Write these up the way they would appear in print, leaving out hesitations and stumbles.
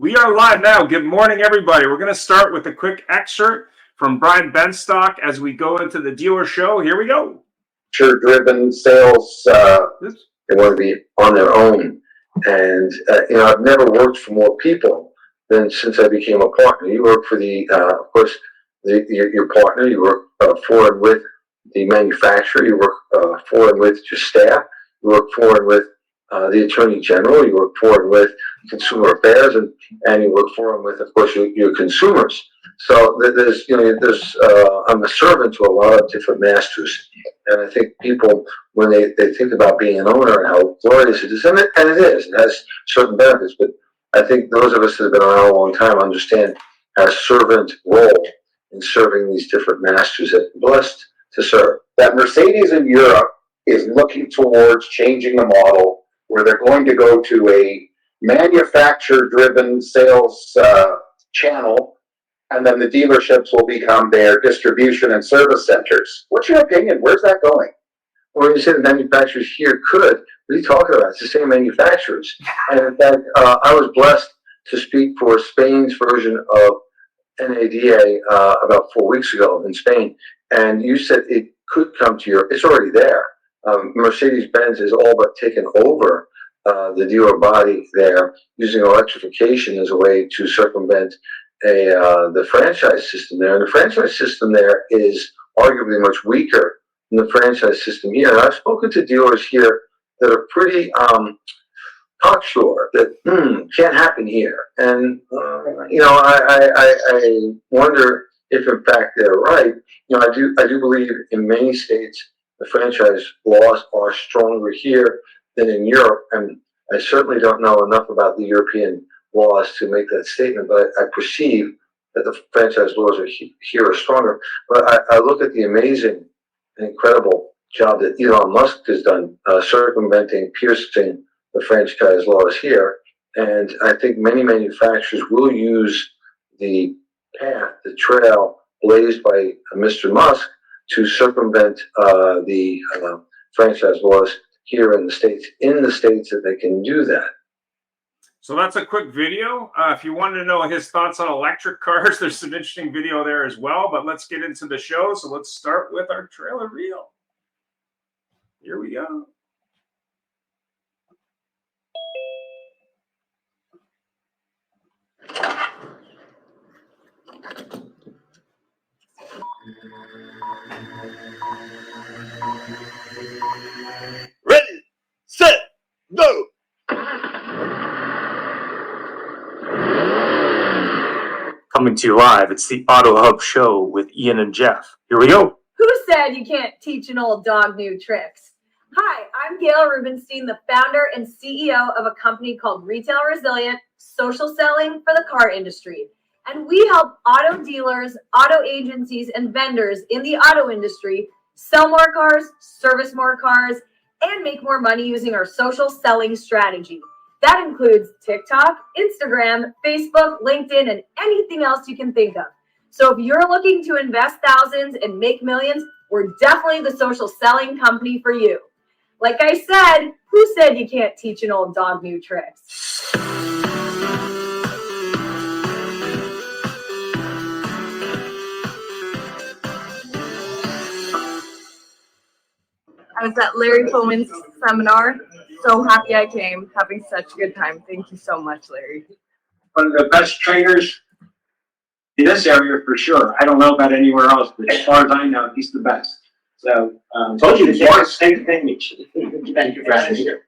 We are live now. Good morning, everybody. We're going to start with a quick excerpt from Brian Benstock as we go into the dealer show. Here we go. Driven sales, they want to be on their own. And, I've never worked for more people than since I became a partner. You work for of course, your partner. You work for and with the manufacturer. You work for and with your staff. You work for and with the Attorney General. You work for and with Consumer Affairs, and you work for and with, of course, your consumers. So I'm a servant to a lot of different masters, and I think people, when they think about being an owner and how glorious it is, and it is, it has certain benefits, but I think those of us that have been around a long time understand our servant role in serving these different masters that are blessed to serve. That Mercedes in Europe is looking towards changing the model where they're going to go to a manufacturer-driven sales channel, and then the dealerships will become their distribution and service centers. What's your opinion? Where's that going? Well, you say the manufacturers here could. What are you talking about? It's the same manufacturers. And in fact, I was blessed to speak for Spain's version of NADA about 4 weeks ago in Spain. And you said it could come to Europe. It's already there. Mercedes-Benz has all but taken over the dealer body there, using electrification as a way to circumvent the franchise system there. And the franchise system there is arguably much weaker than the franchise system here. And I've spoken to dealers here that are pretty cocksure that can't happen here. And I wonder if in fact they're right. I do believe in many states the franchise laws are stronger here than in Europe, and I certainly don't know enough about the European laws to make that statement, but I perceive that the franchise laws here are stronger. But I look at the amazing and incredible job that Elon Musk has done circumventing, piercing the franchise laws here, and I think many manufacturers will use the path, the trail blazed by Mr. Musk to circumvent the franchise laws here in the states that they can do that. So that's a quick video. If you wanted to know his thoughts on electric cars, there's some interesting video there as well. But let's get into the show. So let's start with our trailer reel. Here we go. Ready, set, go! Coming to you live, it's the AutoHub show with Ian and Jeff. Here we go. Who said you can't teach an old dog new tricks? Hi, I'm Gail Rubenstein, the founder and CEO of a company called Retail Resilient, social selling for the car industry. And we help auto dealers, auto agencies, and vendors in the auto industry sell more cars, service more cars, and make more money using our social selling strategy. That includes TikTok, Instagram, Facebook, LinkedIn, and anything else you can think of. So if you're looking to invest thousands and make millions, we're definitely the social selling company for you. Like I said, who said you can't teach an old dog new tricks? I was at Larry Cohen's seminar. So happy I came, having such a good time. Thank you so much, Larry. One of the best trainers in this area for sure. I don't know about anywhere else, but as far as I know, he's the best. So, Told you thank you for having me here.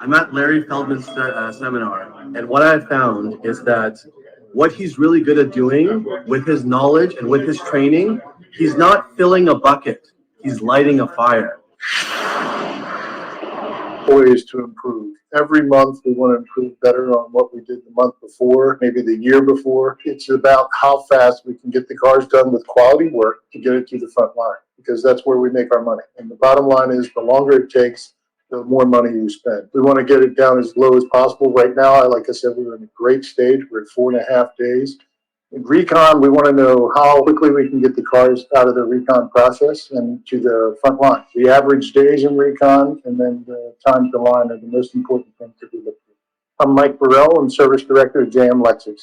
I'm at Larry Feldman's seminar, and what I found is that what he's really good at doing with his knowledge and with his training, he's not filling a bucket, he's lighting a fire. Ways to improve. Every month we want to improve better on what we did the month before, maybe the year before. It's about how fast we can get the cars done with quality work to get it to the front line, because that's where we make our money. And the bottom line is the longer it takes, the more money you spend. We want to get it down as low as possible. Right now, like I said, we're in a great stage. We're at 4.5 days. In recon, we want to know how quickly we can get the cars out of the recon process and to the front line. The average days in recon and then the time to line are the most important things to be looked at. I'm Mike Burrell, and Service Director at JM Lexus.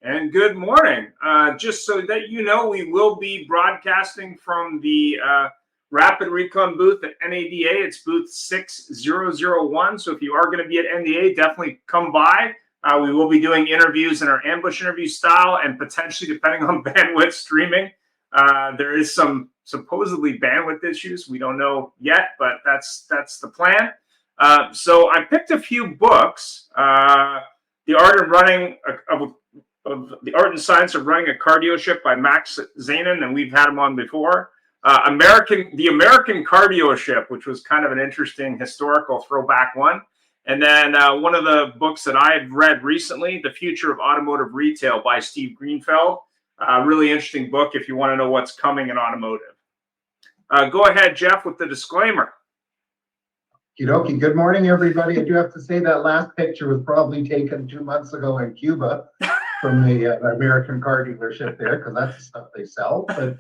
And good morning. Just so that you know, we will be broadcasting from the Rapid Recon booth at NADA. It's booth 6001. So if you are going to be at NADA, definitely come by. We will be doing interviews in our ambush interview style, and potentially, depending on bandwidth, streaming. There is some supposedly bandwidth issues. We don't know yet, but that's the plan. So I picked a few books. The Art and Science of Running a Cardio Ship by Max Zanin, and we've had him on before. The American Cardio Ship, which was kind of an interesting historical throwback one. And then one of the books that I've read recently, The Future of Automotive Retail by Steve Greenfeld. Really interesting book if you want to know what's coming in automotive. Go ahead, Jeff, with the disclaimer. Okie, good morning, everybody. I do have to say that last picture was probably taken 2 months ago in Cuba from the American car dealership there, because that's the stuff they sell. But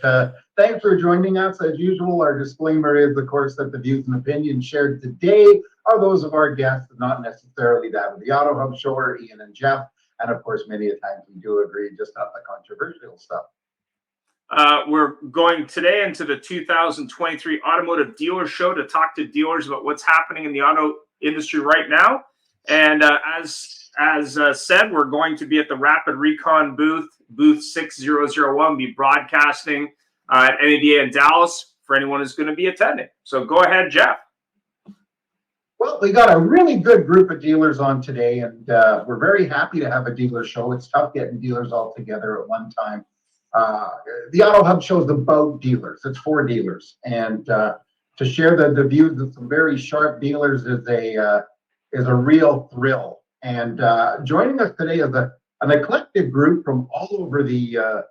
thanks for joining us. As usual, our disclaimer is, of course, that the views and opinions shared today are those of our guests, and not necessarily that of the AutoHub show or Ian and Jeff. And of course, many a times we do agree, just on the controversial stuff. We're going today into the 2023 Automotive Dealer Show to talk to dealers about what's happening in the auto industry right now. And as said, we're going to be at the Rapid Recon booth 6001, be broadcasting at NADA in Dallas for anyone who's going to be attending. So go ahead, Jeff. Well, we got a really good group of dealers on today, and we're very happy to have a dealer show. It's tough getting dealers all together at one time. The AutoHub show is about dealers. It's for dealers, and to share the views of some very sharp dealers is a real thrill. And joining us today is an eclectic group from all over the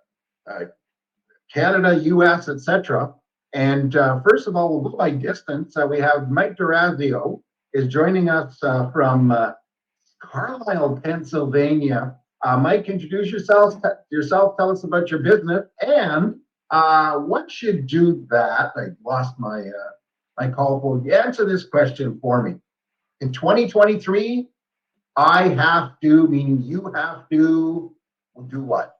Canada, U.S., etc. And first of all, we'll go by distance. We have Mike Dorazio is joining us from Carlisle, Pennsylvania. Mike, introduce yourself. Tell us about your business, and once you do that, I lost my call for you. Answer this question for me. In 2023, I have to, meaning you have to, do what?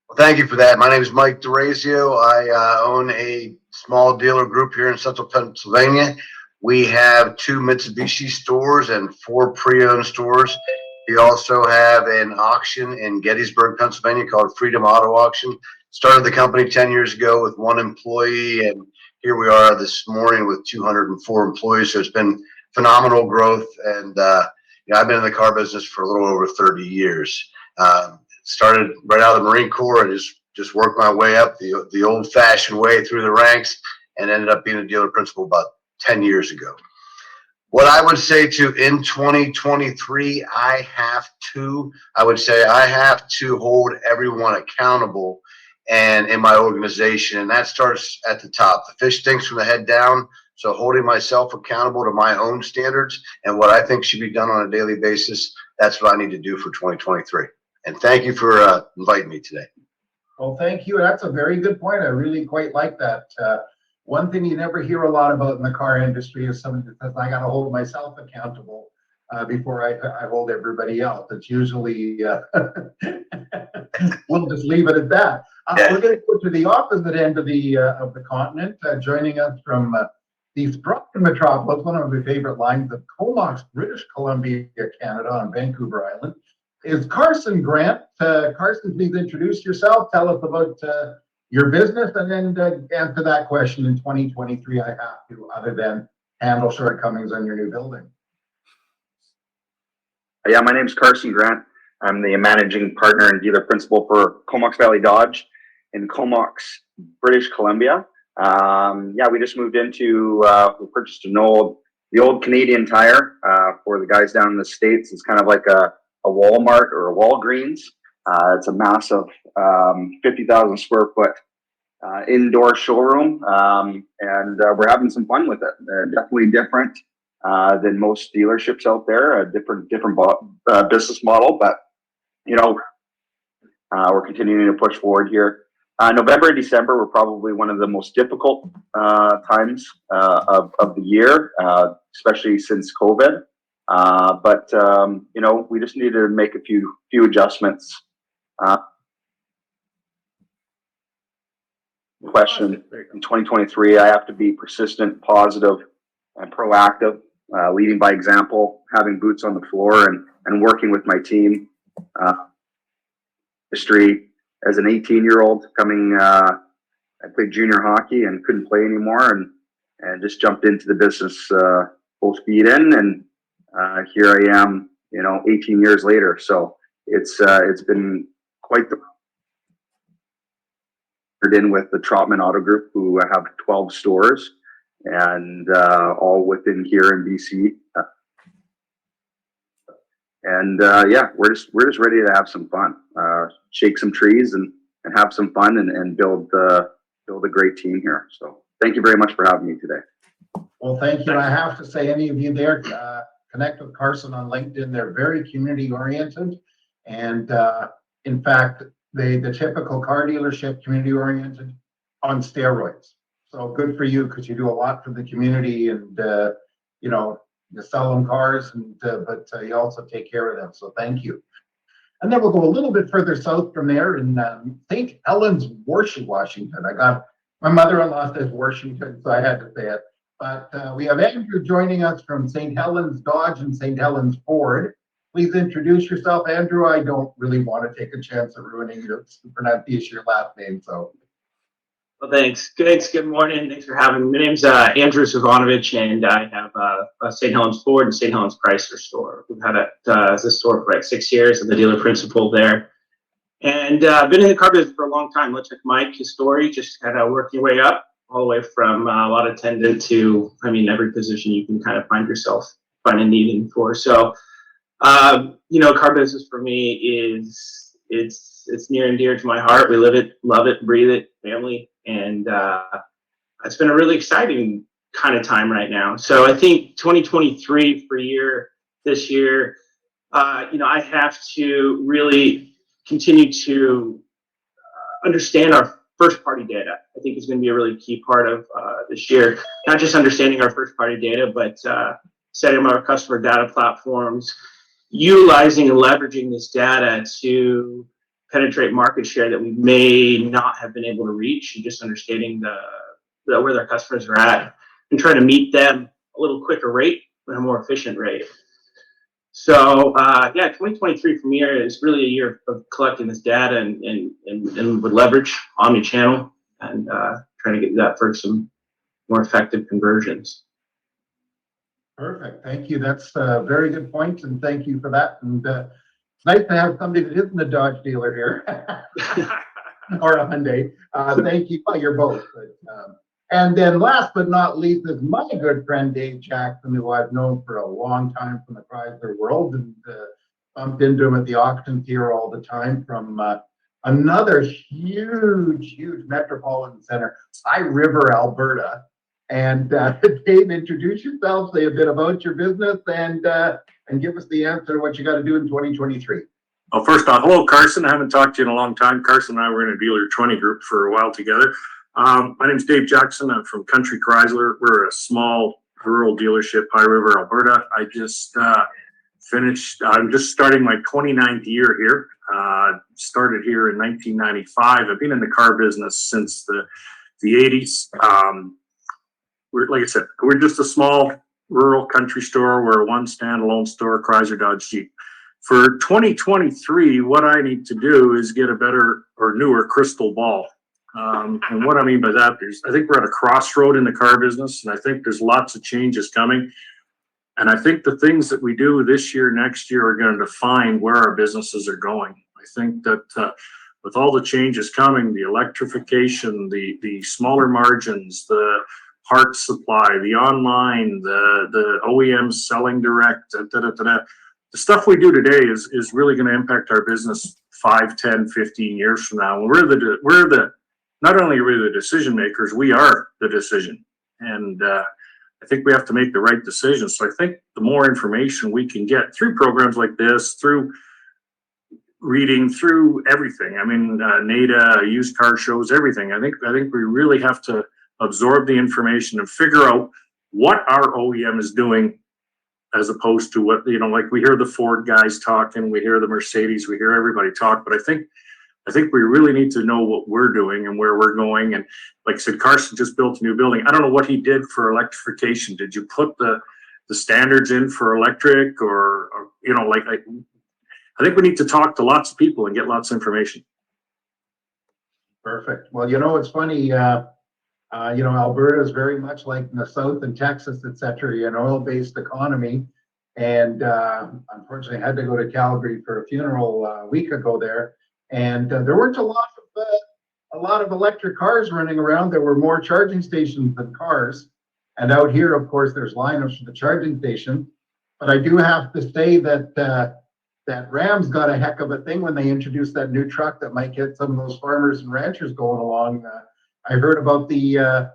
Well, thank you for that. My name is Mike Dorazio. I own a small dealer group here in central Pennsylvania. We have 2 Mitsubishi stores and 4 pre-owned stores. We also have an auction in Gettysburg, Pennsylvania called Freedom Auto Auction. Started the company 10 years ago with 1 employee, and here we are this morning with 204 employees. So it's been phenomenal growth, and I've been in the car business for a little over 30 years. Started right out of the Marine Corps and just worked my way up the old-fashioned way through the ranks, and ended up being a dealer principal about 10 years ago. What I would say in 2023, I have to hold everyone accountable and in my organization. And that starts at the top. The fish stinks from the head down. So holding myself accountable to my own standards and what I think should be done on a daily basis, that's what I need to do for 2023. And thank you for inviting me today. Well, thank you. That's a very good point. I really quite like that. One thing you never hear a lot about in the car industry is someone that says, I got to hold myself accountable before I hold everybody else. It's usually, we'll just leave it at that. We're going to go to the opposite end of the continent. Joining us from the Sprocton Metropolis, one of my favorite lines of Comox, British Columbia, Canada, on Vancouver Island, is Carson Grant. Carson, please introduce yourself. Tell us about your business, and then answer that question. In 2023, I have to, other than handle shortcomings on your new building. Yeah, my name is Carson Grant. I'm the managing partner and dealer principal for Comox Valley Dodge in Comox, British Columbia. We just moved into, we purchased the old Canadian Tire for the guys down in the States. It's kind of like a Walmart or a Walgreens. It's a massive 50,000 square foot indoor showroom, and we're having some fun with it. Definitely different than most dealerships out there. A different business model, but We're continuing to push forward here. November and December were probably one of the most difficult times of the year, especially since COVID. But you know, we just needed to make a few adjustments. Question in 2023, I have to be persistent, positive, and proactive, leading by example, having boots on the floor, and working with my team. History as an 18-year-old coming, I played junior hockey and couldn't play anymore, and just jumped into the business full speed in, and here I am, you know, 18 years later. So it's been quite the in with the Trotman Auto Group, who have 12 stores, and all within here in BC. And yeah, we're just ready to have some fun, shake some trees, and have some fun, and build a great team here. So thank you very much for having me today. Well, thank you. I have to say, any of you there, connect with Carson on LinkedIn. They're very community oriented, and in fact, the typical car dealership, community oriented on steroids. So good for you, because you do a lot for the community, and you know, you sell them cars, and but you also take care of them. So thank you. And then we'll go a little bit further south from there in St. Helens, Washington. I got my mother-in-law says Washington, so I had to say it. But we have Andrew joining us from St. Helens Dodge and St. Helens Ford. Please introduce yourself, Andrew. I don't really want to take a chance of ruining your pronunciation of your last name. So, well, thanks. Good morning. Thanks for having me. My name's Andrew Suvanvej, and I have a St. Helens Ford and St. Helens Chrysler store. We've had this store for like 6 years. I'm the dealer principal there, and I've been in the car business for a long time. Much like Mike, his story, just kind of working your way up, all the way from a lot of attendant to, I mean, every position you can kind of find yourself finding needing for. So. You know, car business for me is it's near and dear to my heart. We live it, love it, breathe it, family, and it's been a really exciting kind of time right now. So I think 2023 this year, you know, I have to really continue to understand our first party data. I think it's going to be a really key part of this year. Not just understanding our first party data, but setting up our customer data platforms, utilizing and leveraging this data to penetrate market share that we may not have been able to reach, and just understanding where their customers are at, and trying to meet them a little quicker rate and a more efficient rate. So yeah, 2023 for me is really a year of collecting this data and with leverage omni-channel, and trying to get that for some more effective conversions. Perfect. Thank you. That's a very good point, and thank you for that. And it's nice to have somebody that isn't a Dodge dealer here or a Hyundai. Thank you. Well, you're both. But, and then last but not least is my good friend Dave Jackson, who I've known for a long time from the Chrysler world, and bumped into him at the auctions here all the time from another huge metropolitan center, High River, Alberta. And Dave, introduce yourself, say a bit about your business, and give us the answer to what you got to do in 2023. Well, first off, hello, Carson. I haven't talked to you in a long time. Carson and I were in a dealer 20 group for a while together. My name's Dave Jackson. I'm from Country Chrysler. We're a small rural dealership, High River, Alberta. I just I'm just starting my 29th year here. Started here in 1995. I've been in the car business since the 80s. Like I said, we're just a small rural country store. We're a one standalone store, Chrysler, Dodge, Jeep. For 2023, what I need to do is get a better or newer crystal ball. And what I mean by that is, I think we're at a crossroad in the car business, and I think there's lots of changes coming. And I think the things that we do this year, next year, are going to define where our businesses are going. I think that with all the changes coming, the electrification, the smaller margins, the parts supply, the online, the OEMs selling direct, the stuff we do today is really going to impact our business 5, 10, 15 years from now. We're the not only are we the decision makers, we are the decision. And I think we have to make the right decisions. So I think the more information we can get through programs like this, through reading through everything. I mean, NADA, used car shows, everything. I think we really have to absorb the information and figure out what our OEM is doing, as opposed to what, like we hear the Ford guys talking, we hear the Mercedes, we hear everybody talk, but I think we really need to know what we're doing and where we're going. And like I said, Carson just built a new building. I don't know what he did for electrification. Did you put the standards in for electric or I think we need to talk to lots of people and get lots of information. Perfect. Well, it's funny, Alberta is very much like in the South and Texas, et cetera, an oil-based economy. And unfortunately, I had to go to Calgary for a funeral a week ago there. And there weren't a lot of electric cars running around. There were more charging stations than cars. And out here, of course, there's lineups for the charging station. But I do have to say that that Ram's got a heck of a thing when they introduced that new truck that might get some of those farmers and ranchers going along. I heard about the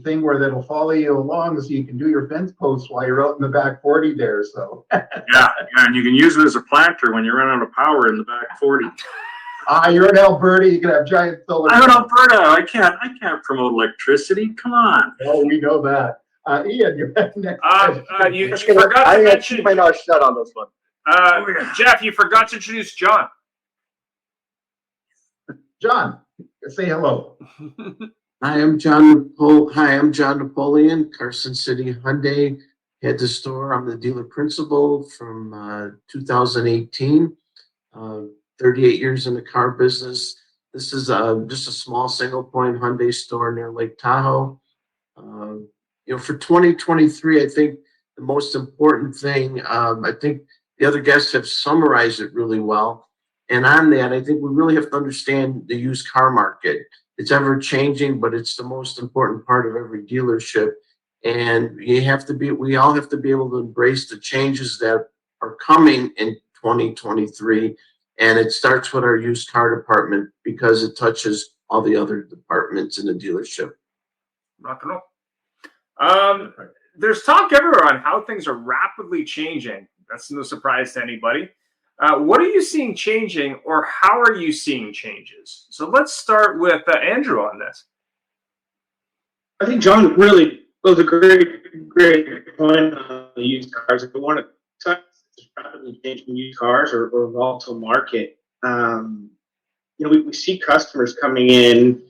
thing where that'll follow you along so you can do your fence posts while you're out in the back 40 there. So yeah, and you can use it as a planter when you run out of power in the back 40. You're in Alberta, you can have giant solar. I'm in Alberta. I can't promote electricity. Come on. Oh, we know that. Ian, you're next. You forgot to mention. Keep my mouth shut on this one. Jeff, you forgot to introduce John. John, say hello. Hi, I'm John Napoleon, Carson City Hyundai. Had the store. I'm the dealer principal from 2018. 38 years in the car business. This is just a small single point Hyundai store near Lake Tahoe. For 2023, I think the most important thing, I think the other guests have summarized it really well. And on that, I think we really have to understand the used car market. It's ever changing, but it's the most important part of every dealership. And we all have to be able to embrace the changes that are coming in 2023. And it starts with our used car department because it touches all the other departments in the dealership. Rock and roll. There's talk everywhere on how things are rapidly changing. That's no surprise to anybody. What are you seeing changing, or how are you seeing changes? So let's start with Andrew on this. I think John really was a great point on the used cars. If we want to touch rapidly changing used cars or volatile market, we see customers coming in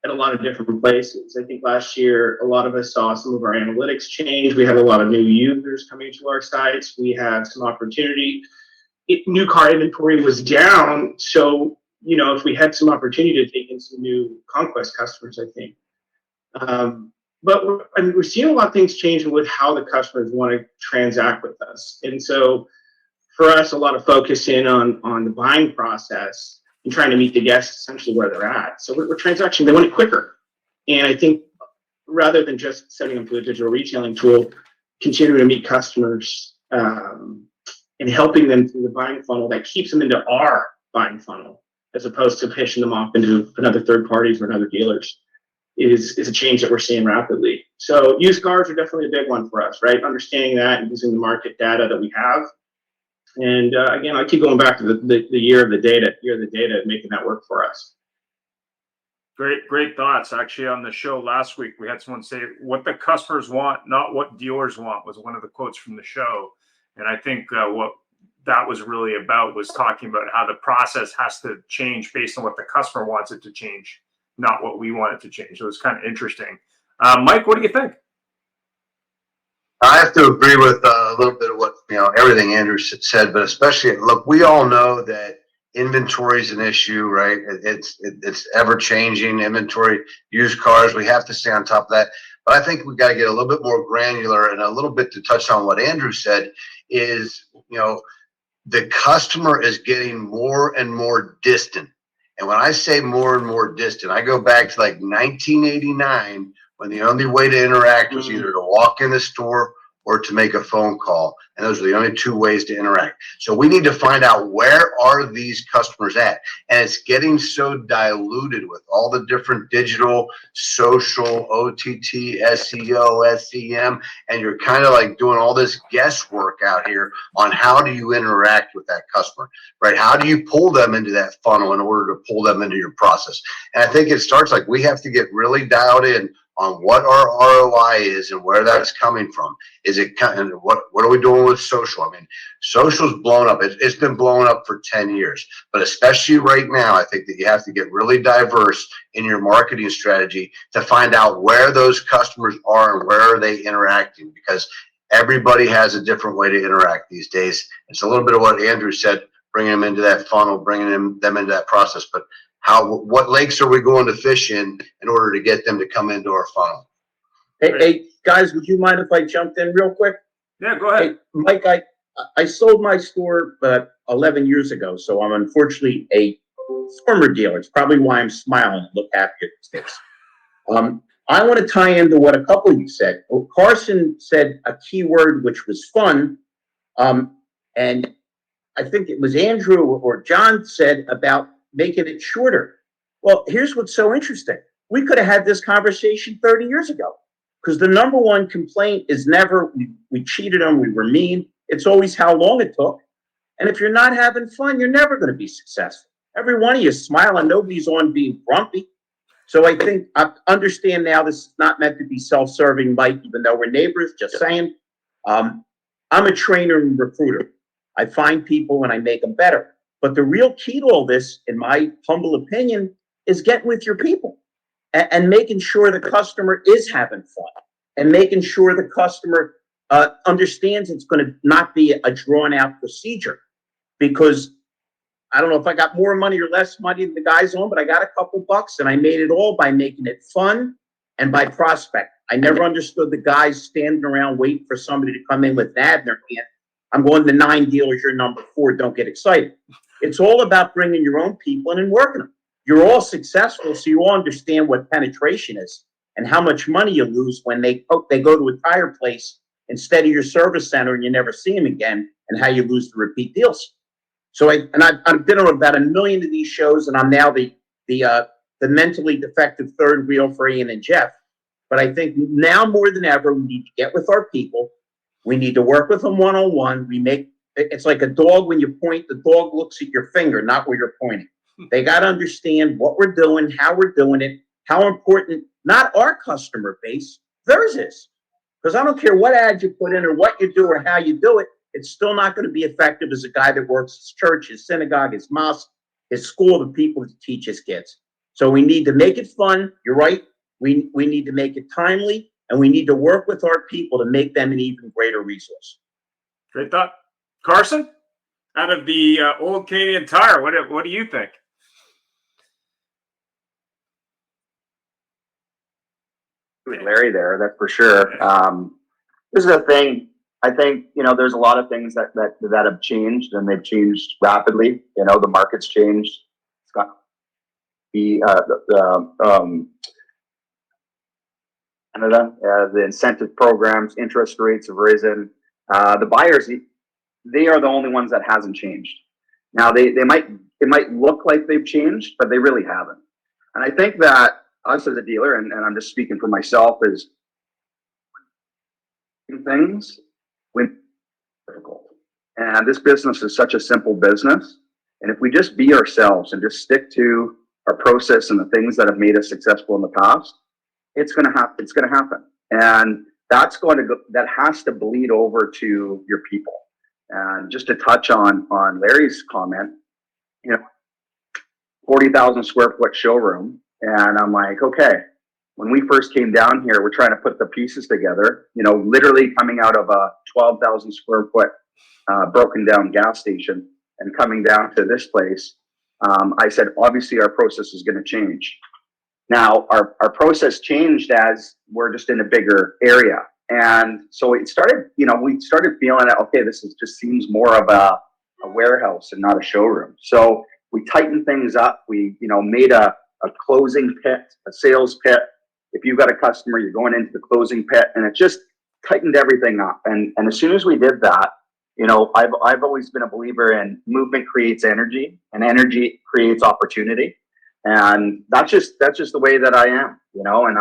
at a lot of different places. I think last year, a lot of us saw some of our analytics change. We had a lot of new users coming to our sites. We had some opportunity. New car inventory was down. So, if we had some opportunity to take in some new conquest customers, I think. But we're seeing a lot of things changing with how the customers want to transact with us. And so for us, a lot of focus in on the buying process and trying to meet the guests essentially where they're at. So we're transacting, they want it quicker. And I think rather than just sending them to a digital retailing tool, continuing to meet customers and helping them through the buying funnel that keeps them into our buying funnel, as opposed to pushing them off into another third parties or another dealers, is a change that we're seeing rapidly. So used cars are definitely a big one for us, right? Understanding that and using the market data that we have. And again, I keep going back to the year of the data, and making that work for us. Great thoughts. Actually, on the show last week, we had someone say, what the customers want, not what dealers want, was one of the quotes from the show. And I think what that was really about was talking about how the process has to change based on what the customer wants it to change, not what we want it to change. So it's kind of interesting. Mike, what do you think? I have to agree with a little bit of what, everything Andrew said, but especially, look, we all know that inventory is an issue, right? It's ever changing inventory, used cars. We have to stay on top of that. But I think we got to get a little bit more granular, and a little bit to touch on what Andrew said is, the customer is getting more and more distant. And when I say more and more distant, I go back to like 1989, when the only way to interact was either to walk in the store or to make a phone call. And those are the only two ways to interact. So we need to find out, where are these customers at? And it's getting so diluted with all the different digital, social, OTT, SEO, SEM, and you're kind of like doing all this guesswork out here on how do you interact with that customer, right? How do you pull them into that funnel in order to pull them into your process? And I think it starts like, we have to get really dialed in on what our ROI is and where that's coming from. Is it kind of, what are we doing with social? I mean, social's blown up. It's been blown up for 10 years, but especially right now, I think that you have to get really diverse in your marketing strategy to find out where those customers are and where are they interacting, because everybody has a different way to interact these days. It's a little bit of what Andrew said, bringing them into that funnel, bringing them into that process. But what lakes are we going to fish in order to get them to come into our funnel? Hey, guys, would you mind if I jumped in real quick? Yeah, go ahead. Hey, Mike, I sold my store 11 years ago, so I'm unfortunately a former dealer. It's probably why I'm smiling and look happy at these days. I want to tie into what a couple of you said. Well, Carson said a key word, which was fun, and I think it was Andrew or John said about making it shorter. Well, here's what's so interesting. We could have had this conversation 30 years ago, because the number one complaint is never we cheated them, we were mean. It's always how long it took. And if you're not having fun, you're never going to be successful. Every one of you is smiling. Nobody's on being grumpy. So I think I understand now this is not meant to be self-serving, Mike, even though we're neighbors, just saying. I'm a trainer and recruiter. I find people and I make them better. But the real key to all this, in my humble opinion, is getting with your people and making sure the customer is having fun and making sure the customer understands it's going to not be a drawn-out procedure. Because I don't know if I got more money or less money than the guys on, but I got a couple bucks, and I made it all by making it fun and by prospect. I never understood the guys standing around waiting for somebody to come in with an ad in their hand. I'm going to 9 dealers, you're number 4, don't get excited. It's all about bringing your own people in and working them. You're all successful, so you all understand what penetration is and how much money you lose when they go to a tire place instead of your service center and you never see them again, and how you lose the repeat deals. So I've been on about 1 million of these shows, and I'm now the mentally defective third wheel for Ian and Jeff. But I think now more than ever, we need to get with our people. We need to work with them one-on-one. It's like a dog. When you point, the dog looks at your finger, not where you're pointing. They got to understand what we're doing, how we're doing it, how important, not our customer base, theirs is. Because I don't care what ad you put in or what you do or how you do it, it's still not going to be effective as a guy that works his church, his synagogue, his mosque, his school, the people that teach his kids. So we need to make it fun. You're right. We need to make it timely, and we need to work with our people to make them an even greater resource. Great thought. Carson, out of the old Canadian Tire, what do you think? Larry there, that's for sure. This is a thing. I think, there's a lot of things that have changed, and they've changed rapidly. The market's changed. It's got Canada, the incentive programs, interest rates have risen. The buyers, they are the only ones that hasn't changed. Now it might look like they've changed, but they really haven't. And I think that us as a dealer, and I'm just speaking for myself, is things when difficult. And this business is such a simple business. And if we just be ourselves and just stick to our process and the things that have made us successful in the past, it's going to happen. It's going to happen. And that has to bleed over to your people. And just to touch on Larry's comment, 40,000 square foot showroom. And I'm like, okay, when we first came down here, we're trying to put the pieces together, literally coming out of a 12,000 square foot broken down gas station and coming down to this place. I said, obviously our process is going to change. Now our process changed as we're just in a bigger area. And so it started, we started feeling that, okay, just seems more of a warehouse and not a showroom. So we tightened things up. We, made a closing pit, a sales pit. If you've got a customer, you're going into the closing pit, and it just tightened everything up. And as soon as we did that, you know, I've always been a believer in movement creates energy, and energy creates opportunity. And that's just the way that I am, you know. And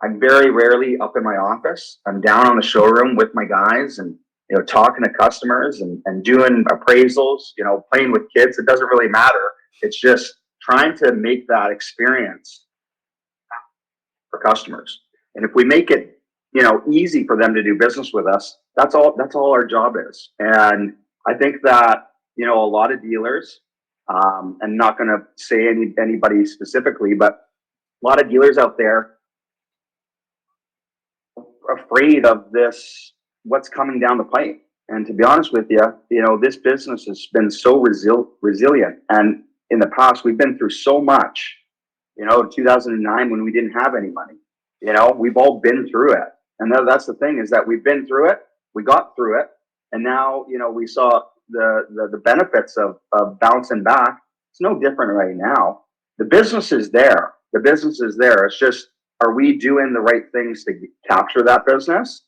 I'm very rarely up in my office. I'm down on the showroom with my guys, and you know, talking to customers and doing appraisals, you know, playing with kids. It doesn't really matter. It's just trying to make that experience for customers. And if we make it, you know, easy for them to do business with us, that's all our job is. And I think that, you know, a lot of dealers, and not going to say anybody specifically, but a lot of dealers out there are afraid of this, what's coming down the pipe. And to be honest with you, you know, this business has been so resilient. And in the past, we've been through so much. You know, in 2009, when we didn't have any money, you know, we've all been through it. And that's the thing, is that we've been through it, we got through it, and now, you know, we saw the benefits of bouncing back. It's no different right now. The business is there. The business is there. It's just, are we doing the right things to capture that business?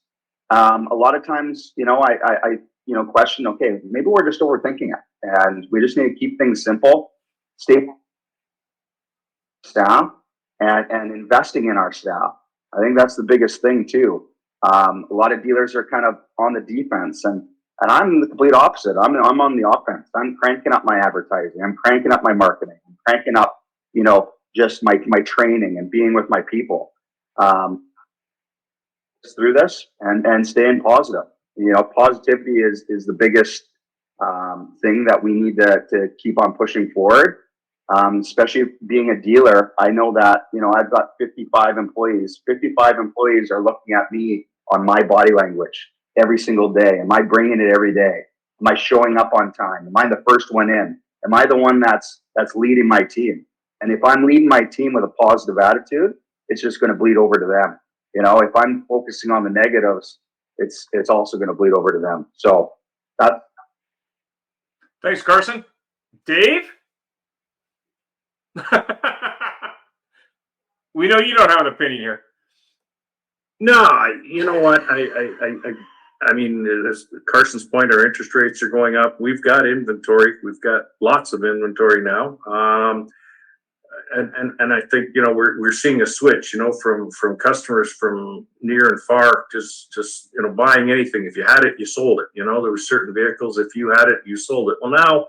A lot of times, you know, I you know, question, okay, maybe we're just overthinking it, and we just need to keep things simple, stay staff, and investing in our staff. I think that's the biggest thing too. A lot of dealers are kind of on the defense, and I'm the complete opposite. I'm on the offense. I'm cranking up my advertising. I'm cranking up my marketing. I'm cranking up, you know, just my training and being with my people through this, and staying positive. You know, positivity is the biggest thing that we need to keep on pushing forward. Especially being a dealer, I know that, you know, I've got 55 employees. 55 employees are looking at me on my body language every single day. Am I bringing it every day? Am I showing up on time? Am I the first one in? Am I the one that's leading my team? And if I'm leading my team with a positive attitude, it's just going to bleed over to them. You know, if I'm focusing on the negatives, it's also going to bleed over to them. So that. Thanks, Carson. Dave? We know you don't have an opinion here. No, you know what? I mean, as Carson's point, our interest rates are going up. We've got inventory. We've got lots of inventory now. And I think, you know, we're seeing a switch, you know, from customers from near and far, just you know, buying anything. If you had it, you sold it. You know, there were certain vehicles, if you had it, you sold it. Well, now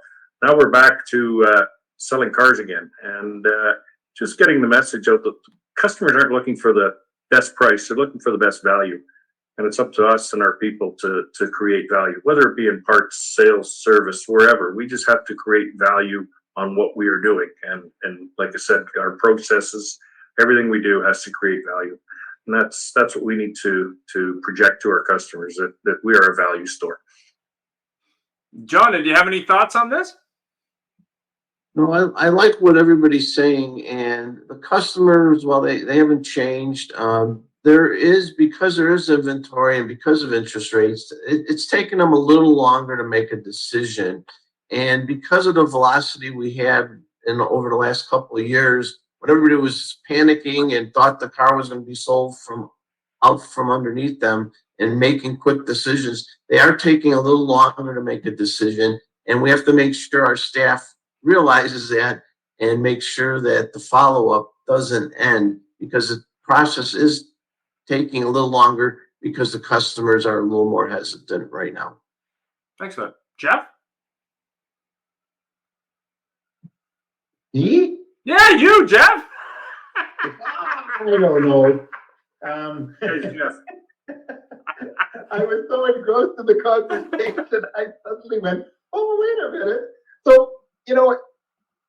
we're back to selling cars again, and just getting the message out that customers aren't looking for the best price; they're looking for the best value. And it's up to us and our people to create value, whether it be in parts, sales, service, wherever. We just have to create value on what we are doing. And like I said, our processes, everything we do has to create value. And that's what we need to project to our customers, that we are a value store. John, did you have any thoughts on this? No, I like what everybody's saying, and the customers, well, they haven't changed. Because there is inventory and because of interest rates, it's taken them a little longer to make a decision. And because of the velocity we had over the last couple of years, when everybody was panicking and thought the car was going to be sold out from underneath them and making quick decisions, they are taking a little longer to make a decision. And we have to make sure our staff realizes that and make sure that the follow-up doesn't end, because the process is taking a little longer because the customers are a little more hesitant right now. Thanks for that. Jeff? Me? Yeah, you, Jeff. I don't know. I was so engrossed in the conversation, I suddenly went, oh, wait a minute. So, you know,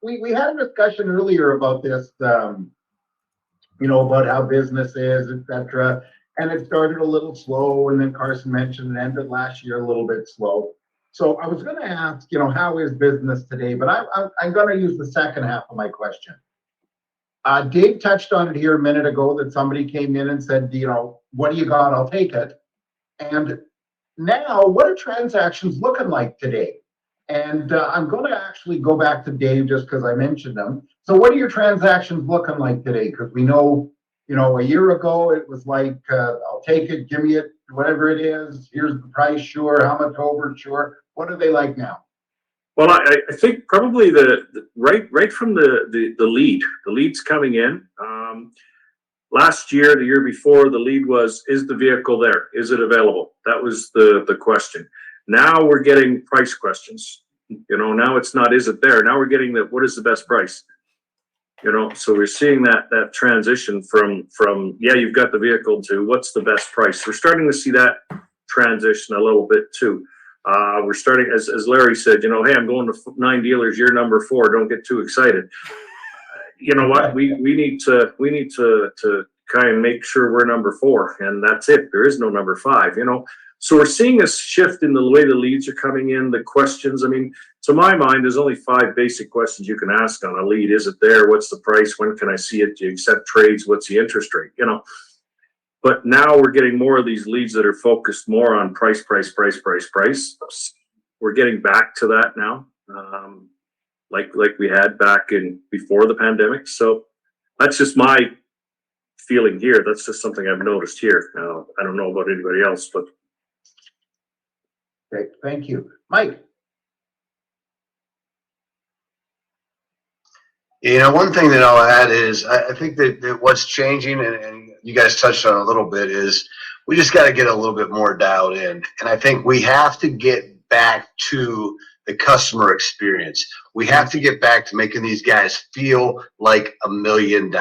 we had a discussion earlier about this, you know, about how business is, etc. And it started a little slow, and then Carson mentioned it ended last year a little bit slow. So I was going to ask, you know, how is business today? But I'm going to use the second half of my question. Dave touched on it here a minute ago that somebody came in and said, you know, what do you got? I'll take it. And now, what are transactions looking like today? And I'm going to actually go back to Dave just because I mentioned them. So what are your transactions looking like today? Because we know, you know, a year ago it was like, I'll take it, give me it, whatever it is, here's the price, sure, how much over, sure. What are they like now? Well, I think probably right from the lead's coming in. Last year, the year before, the lead was, is the vehicle there? Is it available? That was the question. Now we're getting price questions. Now it's not, is it there? Now we're getting what is the best price? So we're seeing that transition from, yeah, you've got the vehicle to what's the best price. We're starting to see that transition a little bit too. We're starting, as Larry said, hey, I'm going to 9 dealers, you're number 4, don't get too excited. You know what? We need to kind of make sure we're number 4, and that's it. There is no number 5. So we're seeing a shift in the way the leads are coming in, the questions. I mean, to my mind, there's only 5 basic questions you can ask on a lead. Is it there? What's the price? When can I see it? Do you accept trades? What's the interest rate? But now we're getting more of these leads that are focused more on price. We're getting back to that now, like we had back in before the pandemic. So that's just my feeling here. That's just something I've noticed here. Now, I don't know about anybody else, but. Great, thank you. Mike. One thing that I'll add is I think that what's changing, and you guys touched on a little bit, is we just got to get a little bit more dialed in. And I think we have to get back to the customer experience. We have to get back to making these guys feel like $1 million.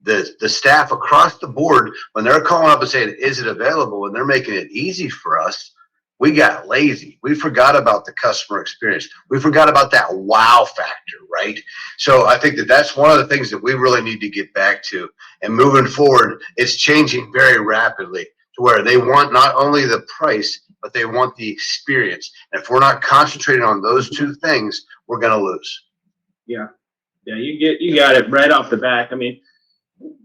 The staff across the board, when they're calling up and saying, is it available? And they're making it easy for us. We got lazy. We forgot about the customer experience. We forgot about that wow factor, right? So I think that's one of the things that we really need to get back to. And moving forward, it's changing very rapidly to where they want not only the price, but they want the experience. And if we're not concentrating on those 2 things, we're going to lose. Yeah, you got it right off the bat. I mean,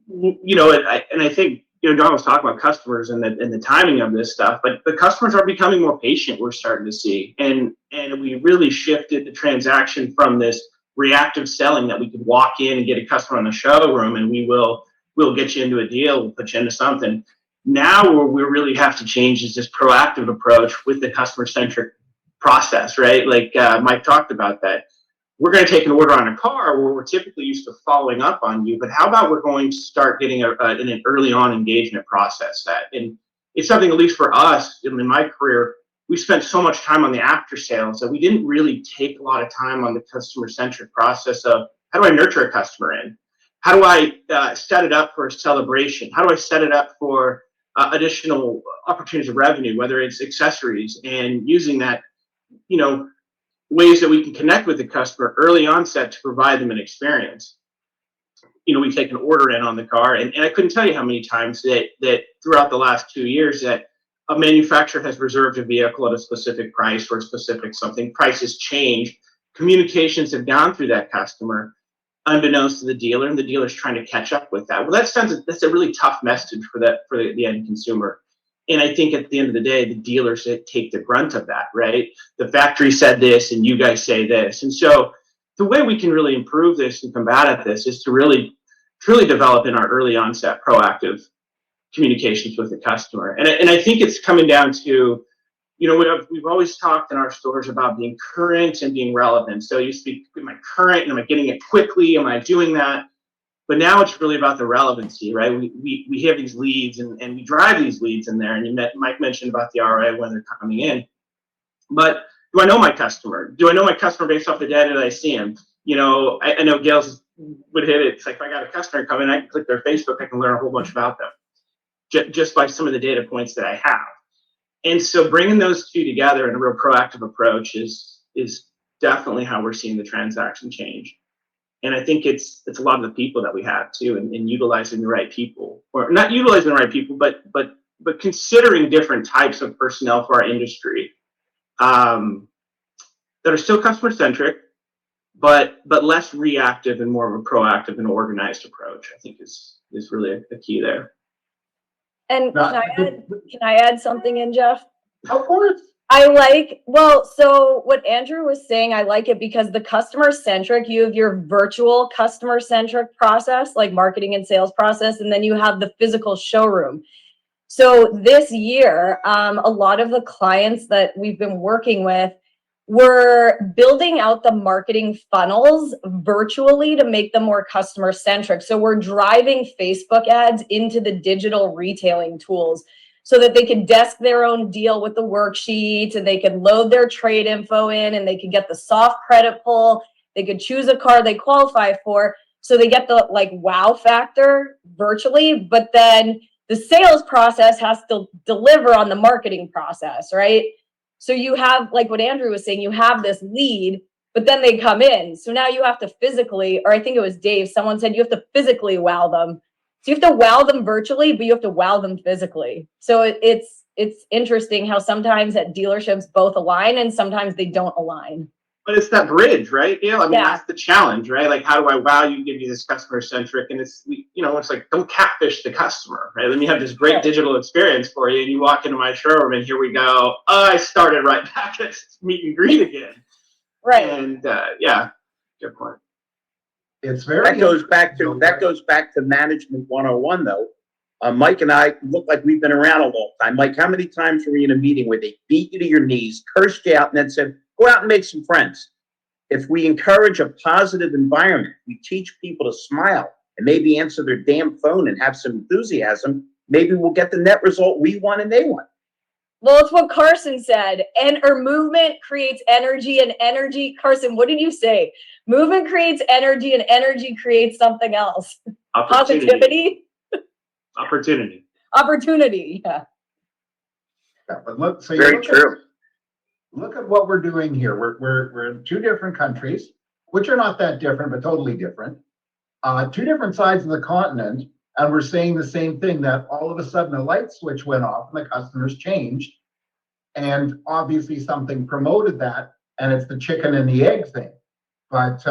I think, John was talking about customers and the timing of this stuff, but the customers are becoming more patient. We're starting to see, and we really shifted the transaction from this reactive selling that we could walk in and get a customer on the showroom and we'll get you into a deal, we'll put you into something. Now what we really have to change is this proactive approach with the customer centric process, right? Like Mike talked about that. We're going to take an order on a car where we're typically used to following up on you, but how about we're going to start getting an early on engagement process that, and it's something, at least for us in my career, we spent so much time on the after sales that we didn't really take a lot of time on the customer centric process of how do I nurture a customer in? How do I set it up for a celebration? How do I set it up for additional opportunities of revenue, whether it's accessories, and using that, ways that we can connect with the customer early onset to provide them an experience. We take an order in on the car, and I couldn't tell you how many times that throughout the last 2 years that a manufacturer has reserved a vehicle at a specific price or a specific something. Prices change. Communications have gone through that customer unbeknownst to the dealer, and the dealer's trying to catch up with that. Well, that's a really tough message for the end consumer. And I think at the end of the day, the dealers take the brunt of that, right? The factory said this and you guys say this. And so the way we can really improve this and combat this is to really, truly develop in our early onset proactive communications with the customer. And I think it's coming down to, we've always talked in our stores about being current and being relevant. So you speak, am I current? Am I getting it quickly? Am I doing that? But now it's really about the relevancy, right? We have these leads and we drive these leads in there. And Mike mentioned about the ROI when they're coming in. But do I know my customer? Do I know my customer based off the data that I see him? I know Gail's would hit it. It's like if I got a customer coming, I can click their Facebook, I can learn a whole bunch about them just by some of the data points that I have. And so bringing those 2 together in a real proactive approach is definitely how we're seeing the transaction change. And I think it's a lot of the people that we have too, and utilizing the right people, or not utilizing the right people, but considering different types of personnel for our industry that are still customer centric, but less reactive and more of a proactive and organized approach. I think is really a key there. And can I add something in, Jeff? Of course. So what Andrew was saying, I like it because the customer centric, you have your virtual customer centric process, like marketing and sales process, and then you have the physical showroom. So this year, a lot of the clients that we've been working with, we're building out the marketing funnels virtually to make them more customer centric. So we're driving Facebook ads into the digital retailing tools so that they can desk their own deal with the worksheet, and they can load their trade info in, and they can get the soft credit pull. They could choose a car they qualify for. So they get the like wow factor virtually, but then the sales process has to deliver on the marketing process, right? So you have, like what Andrew was saying, you have this lead, but then they come in. So now you have to physically, or I think it was Dave, someone said you have to physically wow them. So you have to wow them virtually, but you have to wow them physically. So it's interesting how sometimes at dealerships both align and sometimes they don't align. But it's that bridge, right? Yeah, I mean, that's the challenge, right? Like, how do I wow you, give you this customer centric? And it's, you know, it's like, don't catfish the customer, right? Let me have this great digital experience for you. And you walk into my showroom and here we go. Oh, I started right back at meet and greet again. Right. And yeah, good point. It's very that goes back to management 101 though. Mike and I look like we've been around a long time. Mike, how many times were we in a meeting where they beat you to your knees, cursed you out, and then said, go out and make some friends? If we encourage a positive environment, we teach people to smile and maybe answer their damn phone and have some enthusiasm, maybe we'll get the net result we want and they want. Well, it's what Carson said. Movement creates energy, and energy, Carson, what did you say? Movement creates energy, and energy creates something else. Positivity? Opportunity, yeah. Yeah, but look, so Very true. Look at what we're doing here. We're in two different countries, which are not that different, but totally different. Two different sides of the continent, and we're saying the same thing, that all of a sudden a light switch went off and the customers changed. And obviously something promoted that, and it's the chicken and the egg thing. But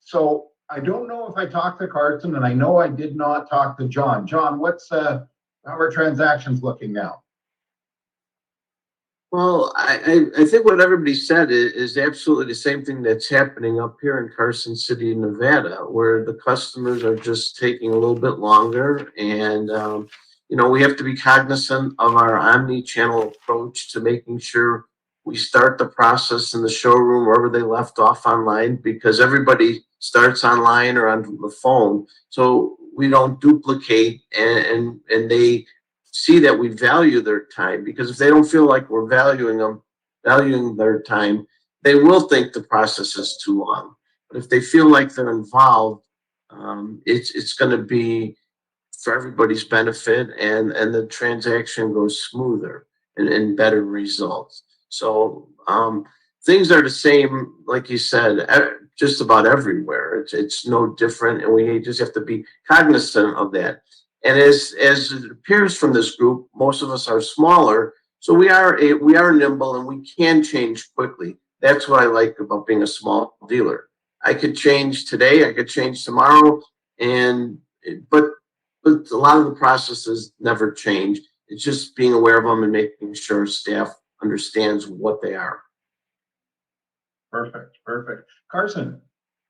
so I don't know if I talked to Carson, and I know I did not talk to John. John, what's how are transactions looking now? Well, I think what everybody said is absolutely the same thing that's happening up here in Carson City, Nevada, where the customers are just taking a little bit longer. And, you know, we have to be cognizant of our omni-channel approach to making sure we start the process in the showroom wherever they left off online, because everybody starts online or on the phone. So we don't duplicate, and they see that we value their time, because if they don't feel like we're valuing their time, they will think the process is too long. But if they feel like they're involved, it's going to be for everybody's benefit, and the transaction goes smoother and better results. So things are the same, like you said, just about everywhere. It's no different, and we just have to be cognizant of that. And as it appears from this group, most of us are smaller, so we are nimble and we can change quickly. That's what I like about being a small dealer. I could change today, I could change tomorrow, but a lot of the processes never change. It's just being aware of them and making sure staff understands what they are. Perfect. Carson,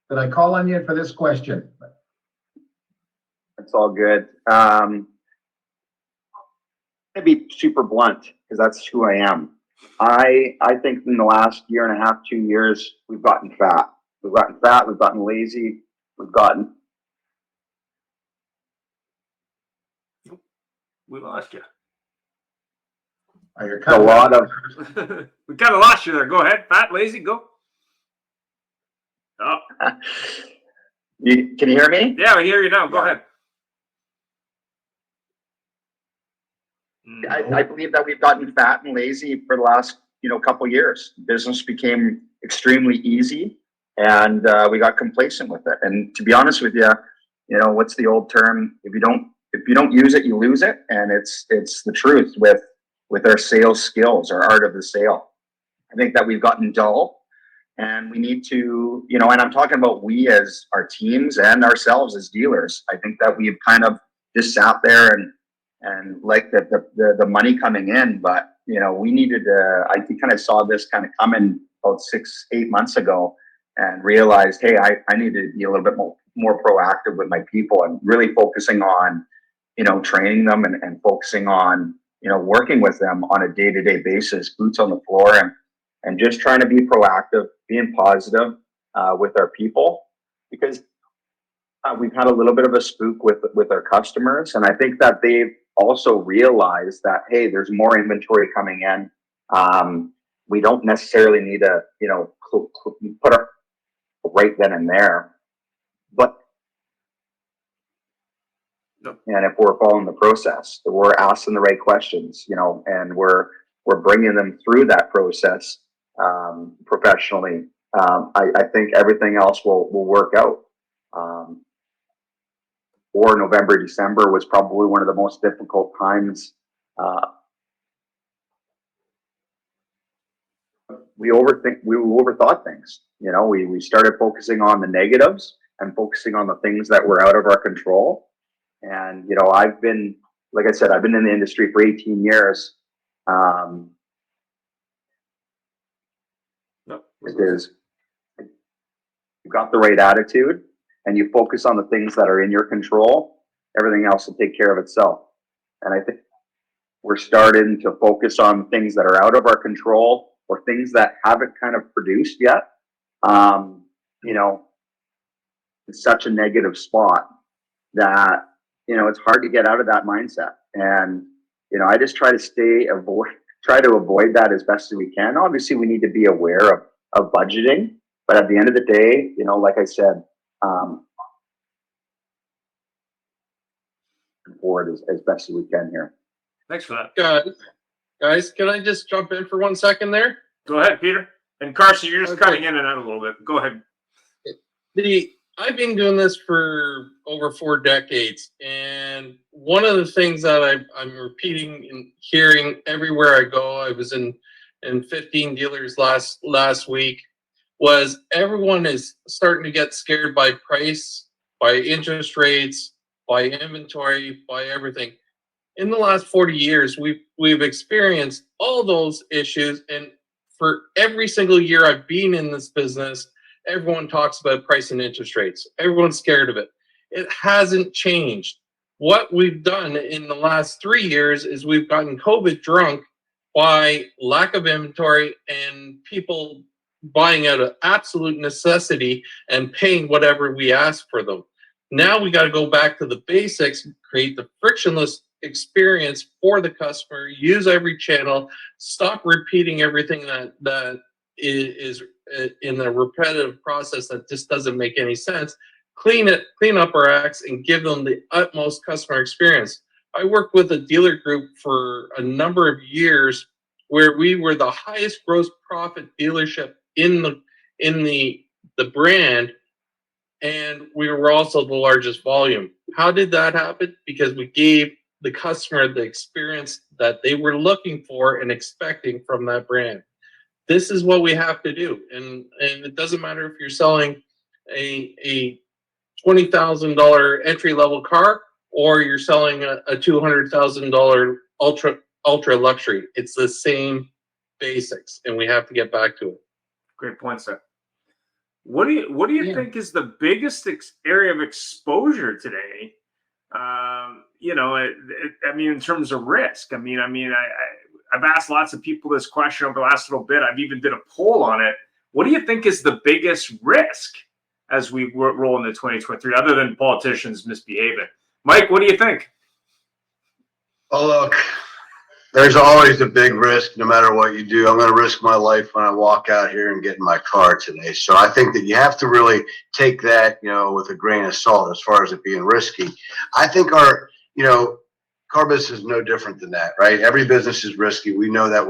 did I call on you for this question? It's all good. I'm gonna be super blunt because that's who I am. I think in the last year and a half, 2 years, we've gotten fat. We've gotten lazy, We lost you. a lot of. We kind of lost you there. Go ahead, fat, lazy, go. Oh. Can you hear me? Yeah, I hear you now. Go ahead. I believe that we've gotten fat and lazy for the last, couple of years. Business became extremely easy, and we got complacent with it. And to be honest with you, what's the old term? If you don't use it, you lose it. And it's the truth with our sales skills, our art of the sale. I think that we've gotten dull, and we need to, and I'm talking about we as our teams and ourselves as dealers. I think that we've kind of just sat there and like the money coming in, but we needed to. I kind of saw this kind of coming about 6-8 months ago, and realized, hey, I need to be a little bit more proactive with my people and really focusing on training them and focusing on, working with them on a day-to-day basis, boots on the floor, and just trying to be proactive, being positive with our people, because we've had a little bit of a spook with our customers, and I think that they've also realized that, hey, there's more inventory coming in. We don't necessarily need to, put our right then and there, but and if we're following the process, we're asking the right questions, and we're bringing them through that process professionally. I think everything else will work out. Or November, December was probably one of the most difficult times. We overthought things. We started focusing on the negatives and focusing on the things that were out of our control. And, I've been, like I said, I've been in the industry for 18 years. You've got the right attitude and you focus on the things that are in your control, everything else will take care of itself. And I think we're starting to focus on things that are out of our control or things that haven't kind of produced yet. It's such a negative spot that, it's hard to get out of that mindset. And, I just try to avoid that as best as we can. Obviously we need to be aware of budgeting, but at the end of the day, like I said, forward as best as we can here. Thanks for that. Guys, can I just jump in for 1 second there? Go ahead, Peter. And Carson, you're just cutting in and out a little bit. Go ahead. I've been doing this for over 4 decades, and one of the things that I'm repeating and hearing everywhere I go, I was in 15 dealers last week, was everyone is starting to get scared by price, by interest rates, by inventory, by everything. In the last 40 years, we've experienced all those issues, and for every single year I've been in this business, everyone talks about price and interest rates. Everyone's scared of it. It hasn't changed. What we've done in the last 3 years is we've gotten COVID drunk by lack of inventory and people buying out of absolute necessity and paying whatever we ask for them. Now we got to go back to the basics, create the frictionless experience for the customer, use every channel, stop repeating everything that is in a repetitive process that just doesn't make any sense. Clean up our acts and give them the utmost customer experience. I worked with a dealer group for a number of years where we were the highest gross profit dealership in the brand, and we were also the largest volume. How did that happen? Because we gave the customer the experience that they were looking for and expecting from that brand. This is what we have to do. And it doesn't matter if you're selling a $20,000 entry-level car or you're selling a $200,000 ultra luxury. It's the same basics, and we have to get back to it. Great point, sir. What do you think is the biggest area of exposure today? In terms of risk. I've asked lots of people this question over the last little bit. I've even did a poll on it. What do you think is the biggest risk as we roll into 2023, other than politicians misbehaving? Mike, what do you think? Oh, look, there's always a big risk no matter what you do. I'm going to risk my life when I walk out here and get in my car today. So I think that you have to really take that, with a grain of salt as far as it being risky. I think our, car business is no different than that, right? Every business is risky. We know that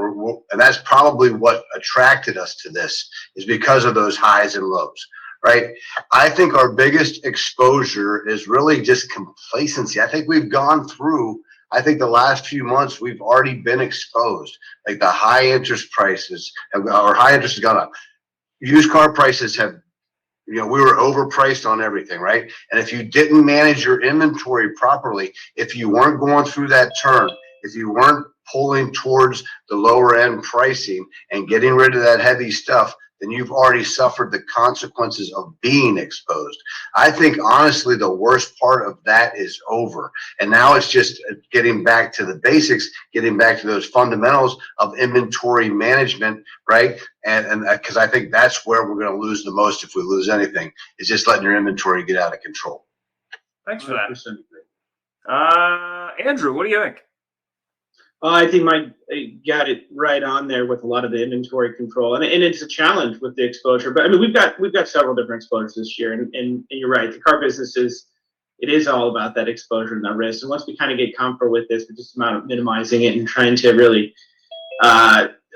and that's probably what attracted us to this, is because of those highs and lows, right? I think our biggest exposure is really just complacency. I think we've gone through, the last few months, we've already been exposed. Like the high interest prices, or high interest has gone up. Used car prices have, we were overpriced on everything, right? And if you didn't manage your inventory properly, if you weren't going through that turn, if you weren't pulling towards the lower end pricing and getting rid of that heavy stuff, then you've already suffered the consequences of being exposed. I think honestly, the worst part of that is over. And now it's just getting back to the basics, getting back to those fundamentals of inventory management, right? And because I think that's where we're going to lose the most if we lose anything, is just letting your inventory get out of control. Thanks for that. Andrew, what do you think? I think Mike got it right on there with a lot of the inventory control, and it's a challenge with the exposure. But I mean, we've got several different exposures this year, and you're right. The car business is all about that exposure and that risk. And once we kind of get comfortable with this, we're just about minimizing it and trying to really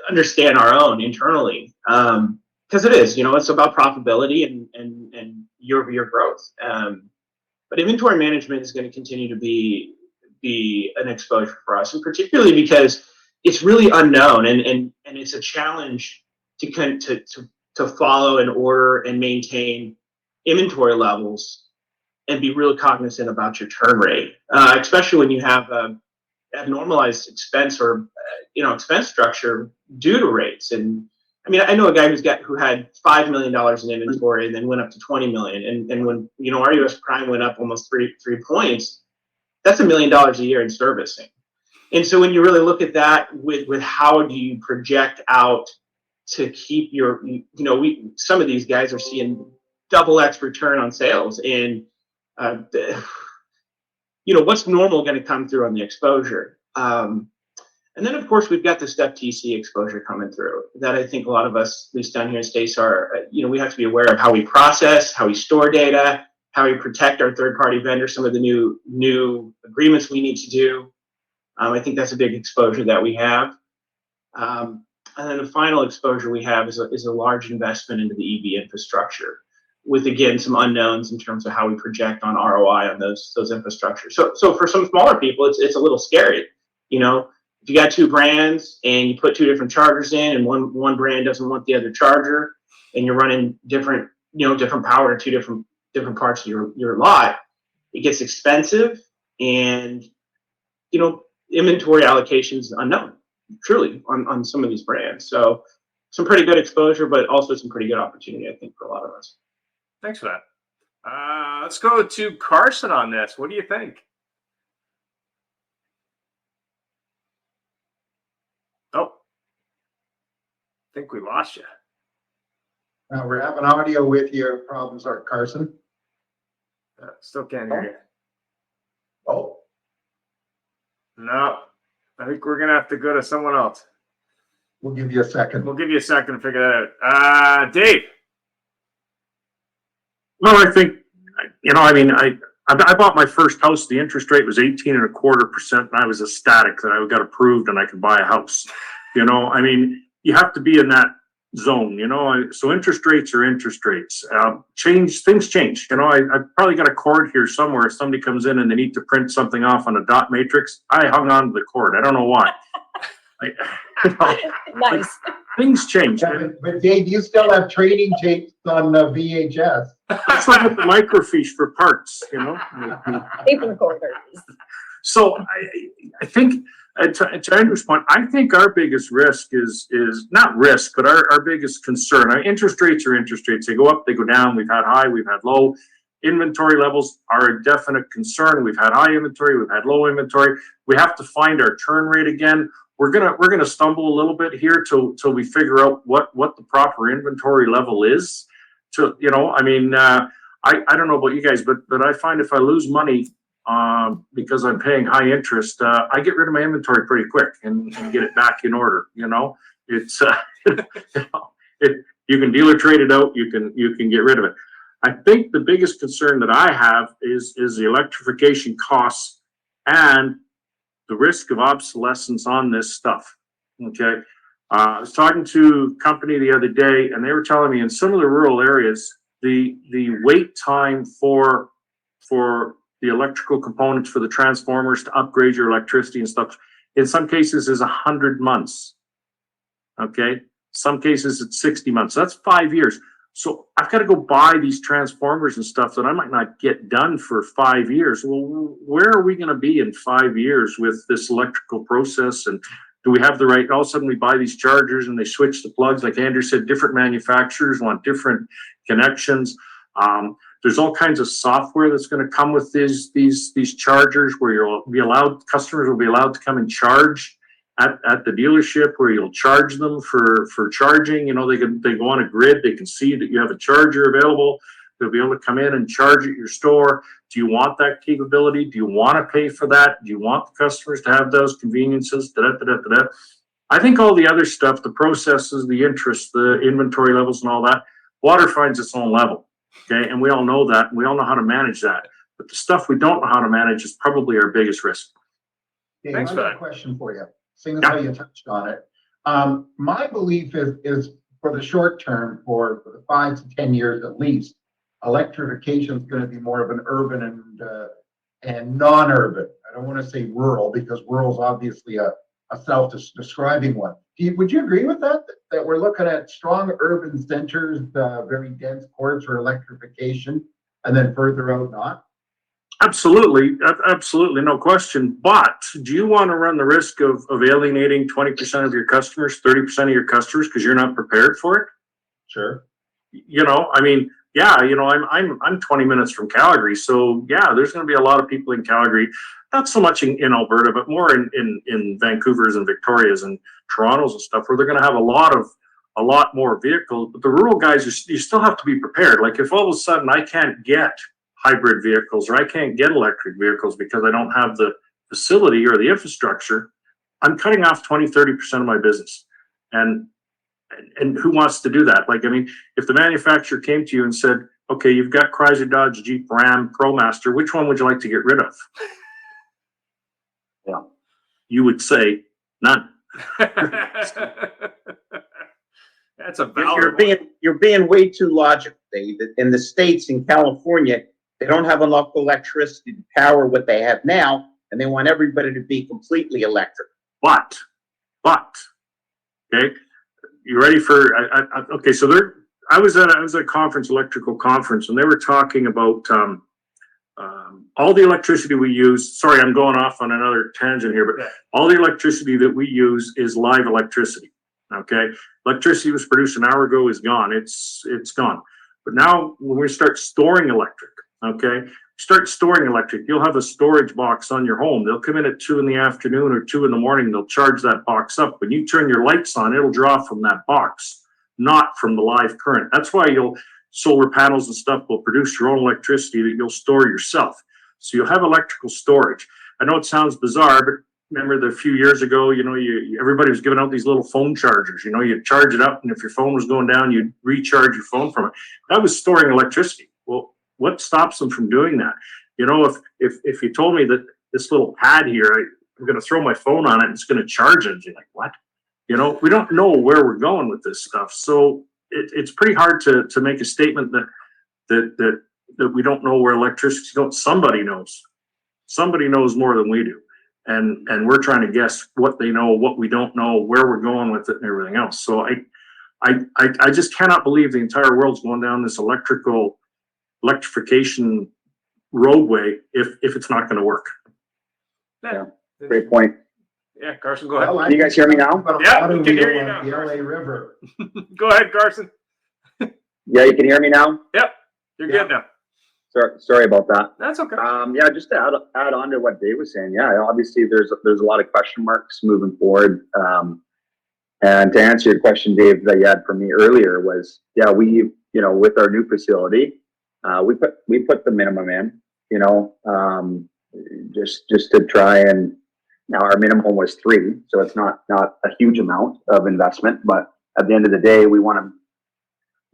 understand our own internally, because it is, it's about profitability and year-over-year growth. But inventory management is going to continue to be an exposure for us, and particularly because it's really unknown and it's a challenge to follow and order and maintain inventory levels and be really cognizant about your turn rate, especially when you have a abnormalized expense or expense structure due to rates. And I mean, I know a guy who had $5 million in inventory and then went up to 20 million, and when our US prime went up almost three points, that's $1 million a year in servicing. And so when you really look at that with how do you project out to keep your, some of these guys are seeing double X return on sales, and what's normal going to come through on the exposure. And then of course we've got the step TC exposure coming through that I think a lot of us, at least down here in States, are, we have to be aware of how we process, how we store data, how we protect our third-party vendors, some of the new agreements we need to do. I think that's a big exposure that we have. And then the final exposure we have is a large investment into the EV infrastructure, with again some unknowns in terms of how we project on ROI on those infrastructures. So for some smaller people, it's a little scary. If you got two brands and you put two different chargers in, and one brand doesn't want the other charger, and you're running different power to two different parts of your lot, it gets expensive, and inventory allocations unknown, truly, on some of these brands. So some pretty good exposure, but also some pretty good opportunity, I think, for a lot of us. Thanks for that. Let's go to Carson on this. What do you think? Oh, I think we lost you. We're having audio with you problems, Art Carson. Still can't hear you. Oh. No, I think we're going to have to go to someone else. We'll give you a second. We'll give you a second to figure that out. Dave. Well, I think, I bought my first house. The interest rate was 18.25%, and I was ecstatic that I got approved and I could buy a house. You have to be in that zone, so interest rates are interest rates. Things change. I've probably got a cord here somewhere. If somebody comes in and they need to print something off on a dot matrix, I hung on to the cord. I don't know why. Nice. Things change. But Dave, you still have trading tapes on VHS. That's like with the microfiche for parts, Tape recorders. So I think, to Andrew's point, I think our biggest risk is not risk, but our biggest concern. Our interest rates are interest rates. They go up, they go down. We've had high, we've had low. Inventory levels are a definite concern. We've had high inventory, we've had low inventory. We have to find our turn rate again. We're gonna stumble a little bit here till we figure out what the proper inventory level is. I don't know about you guys, but I find if I lose money because I'm paying high interest, I get rid of my inventory pretty quick and get it back in order. It's you can dealer trade it out, you can get rid of it. I think the biggest concern that I have is the electrification costs and the risk of obsolescence on this stuff. Okay. I was talking to a company the other day, and they were telling me in some of the rural areas, the wait time for the electrical components for the transformers to upgrade your electricity and stuff, in some cases is 100 months. Okay. Some cases it's 60 months. That's 5 years. So I've got to go buy these transformers and stuff that I might not get done for 5 years. Well, where are we going to be in 5 years with this electrical process and Do we have the right, all of a sudden we buy these chargers and they switch the plugs. Like Andrew said, different manufacturers want different connections. There's all kinds of software that's going to come with these chargers where customers will be allowed to come and charge at the dealership, where you'll charge them for charging. They go on a grid, they can see that you have a charger available. They'll be able to come in and charge at your store. Do you want that capability? Do you want to pay for that? Do you want the customers to have those conveniences? I think all the other stuff, the processes, the interest, the inventory levels and all that, water finds its own level. Okay. And we all know that. And we all know how to manage that. But the stuff we don't know how to manage is probably our biggest risk. Dave, Thanks for I got that. a question for you. Seeing as how you touched on it. My belief is for the short term, for the 5 to 10 years at least, electrification is going to be more of an urban and non-urban. I don't want to say rural, because rural is obviously a self-describing one. Would you agree with that? That we're looking at strong urban centers, very dense cores for electrification, and then further out not? Absolutely, no question. But do you want to run the risk of alienating 20% of your customers, 30% of your customers, because you're not prepared for it? Sure. I'm 20 minutes from Calgary, so yeah, there's going to be a lot of people in Calgary, not so much in Alberta, but more in Vancouver's and Victoria's and Toronto's and stuff, where they're going to have a lot more vehicles. But the rural guys, you still have to be prepared. Like if all of a sudden I can't get hybrid vehicles or I can't get electric vehicles because I don't have the facility or the infrastructure, I'm cutting off 20-30% of my business. And who wants to do that? If the manufacturer came to you and said, okay, you've got Chrysler, Dodge, Jeep, Ram, ProMaster, which one would you like to get rid of? Yeah. You would say none. That's a valid You're being way too logical, Dave. In the States, in California, they don't have enough electricity to power what they have now, and they want everybody to be completely electric. But, okay, you ready for? Okay, so I was at a conference, electrical conference, and they were talking about all the electricity we use. Sorry, I'm going off on another tangent here, but all the electricity that we use is live electricity. Okay, electricity was produced an hour ago is gone. It's gone. But now when we start storing electric, you'll have a storage box on your home. They'll come in at 2 p.m. or 2 a.m. They'll charge that box up. When you turn your lights on, it'll draw from that box, not from the live current. That's why solar panels and stuff will produce your own electricity that you'll store yourself. So you'll have electrical storage. I know it sounds bizarre, but remember the few years ago, everybody was giving out these little phone chargers. You charge it up, and if your phone was going down, you'd recharge your phone from it. That was storing electricity. Well, what stops them from doing that? If you told me that this little pad here, I'm going to throw my phone on it and it's going to charge it, you're like, what? We don't know where we're going with this stuff. So it's pretty hard to make a statement that we don't know where electricity goes. Somebody knows. Somebody knows more than we do. And we're trying to guess what they know, what we don't know, where we're going with it and everything else. So I just cannot believe the entire world's going down this electrification roadway if it's not going to work. Yeah, great point. Yeah, Carson, go ahead. Can you guys hear me now? Yeah, we can hear you now. The LA River. Go ahead, Carson. Yeah, you can hear me now? Yep, you're good now. Sorry about that. That's okay. Yeah, just to add on to what Dave was saying. Yeah, obviously there's a lot of question marks moving forward. And to answer your question, Dave, that you had for me earlier was, yeah, we, with our new facility, we put the minimum in, just to try and, now our minimum was 3, so it's not a huge amount of investment, but at the end of the day, we want to,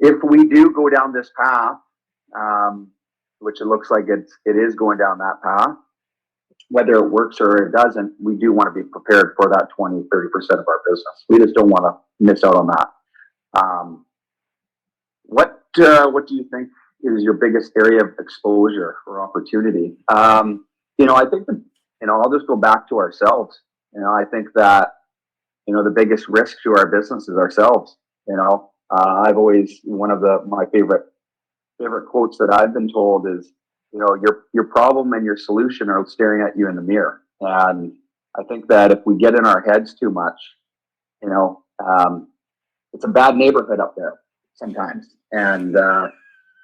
if we do go down this path, which it looks like it is going down that path, whether it works or it doesn't, we do want to be prepared for that 20-30% of our business. We just don't want to miss out on that. What do you think is your biggest area of exposure or opportunity? I think that, I'll just go back to ourselves. I think that, the biggest risk to our business is ourselves. I've always, one of my favorite quotes that I've been told is, your problem and your solution are staring at you in the mirror. And I think that if we get in our heads too much, you know, it's a bad neighborhood up there sometimes, and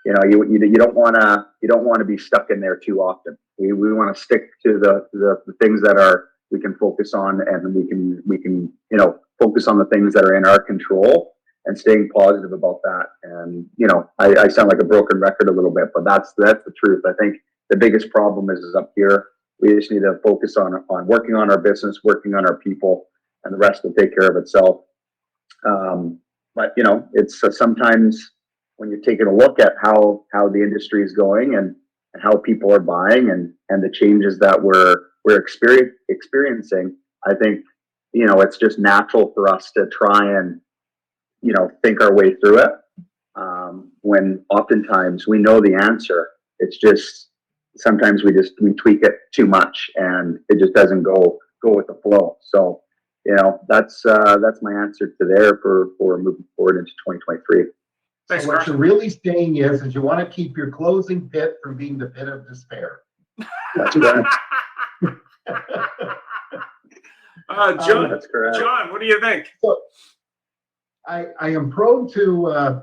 you know, you don't want to be stuck in there too often. We want to stick to the things that we can focus on, and we can you know, focus on the things that are in our control and staying positive about that. And you know, I sound like a broken record a little bit, but that's the truth. I think the biggest problem is up here. We just need to focus on working on our business, working on our people, and the rest will take care of itself. But you know, it's sometimes when you're taking a look at how the industry is going and how people are buying and the changes that we're experiencing, I think, you know, it's just natural for us to try and, you know, think our way through it. When oftentimes we know the answer, it's just sometimes we tweak it too much and it just doesn't go with the flow. So, you know, that's my answer to there for moving forward into 2023. Thanks, so what you're really saying is you want to keep your closing pit from being the pit of despair. That's right. John, that's correct. John, what do you think? So, I am prone to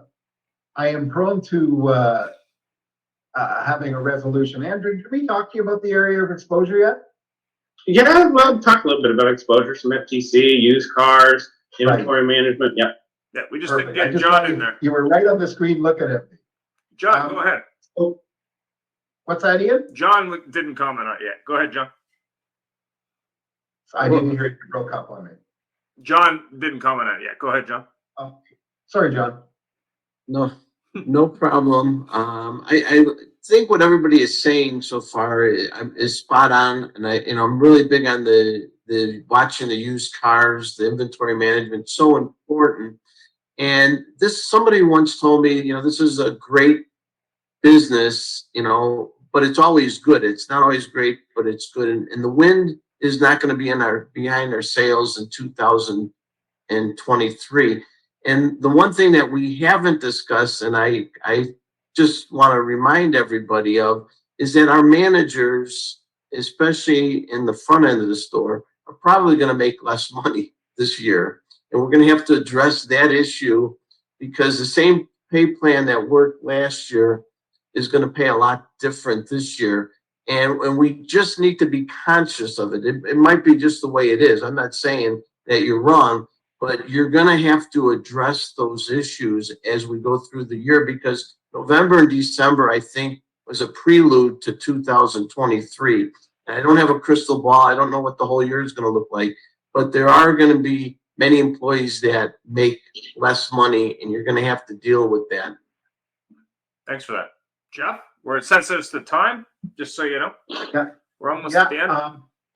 having a resolution. Andrew, did we talk to you about the area of exposure yet? Yeah, well, talk a little bit about exposure, some FTC, used cars, inventory management. Yeah. Yeah, we just didn't get John in there. You were right on the screen looking at me. John, go ahead. So, what's that, Ian? John didn't comment on it yet. Go ahead, John. I didn't hear you broke up on me. John didn't comment on it yet. Go ahead, John. Oh, sorry, John. No problem. I think what everybody is saying so far is spot on, and I'm really big on the watching the used cars, the inventory management, so important. And somebody once told me, you know, this is a great business, you know, but it's always good. It's not always great, but it's good. And the wind is not going to be behind our sails in 2023. And the one thing that we haven't discussed, and I just want to remind everybody of, is that our managers, especially in the front end of the store, are probably going to make less money this year. And we're going to have to address that issue because the same pay plan that worked last year is going to pay a lot different this year. And we just need to be conscious of it. It might be just the way it is. I'm not saying that you're wrong, but you're going to have to address those issues as we go through the year, because November and December, I think, was a prelude to 2023. And I don't have a crystal ball. I don't know what the whole year is going to look like, but there are going to be many employees that make less money, and you're going to have to deal with that. Thanks for that. Jeff, we're sensitive to time, just so you know. Yeah. We're almost at the end.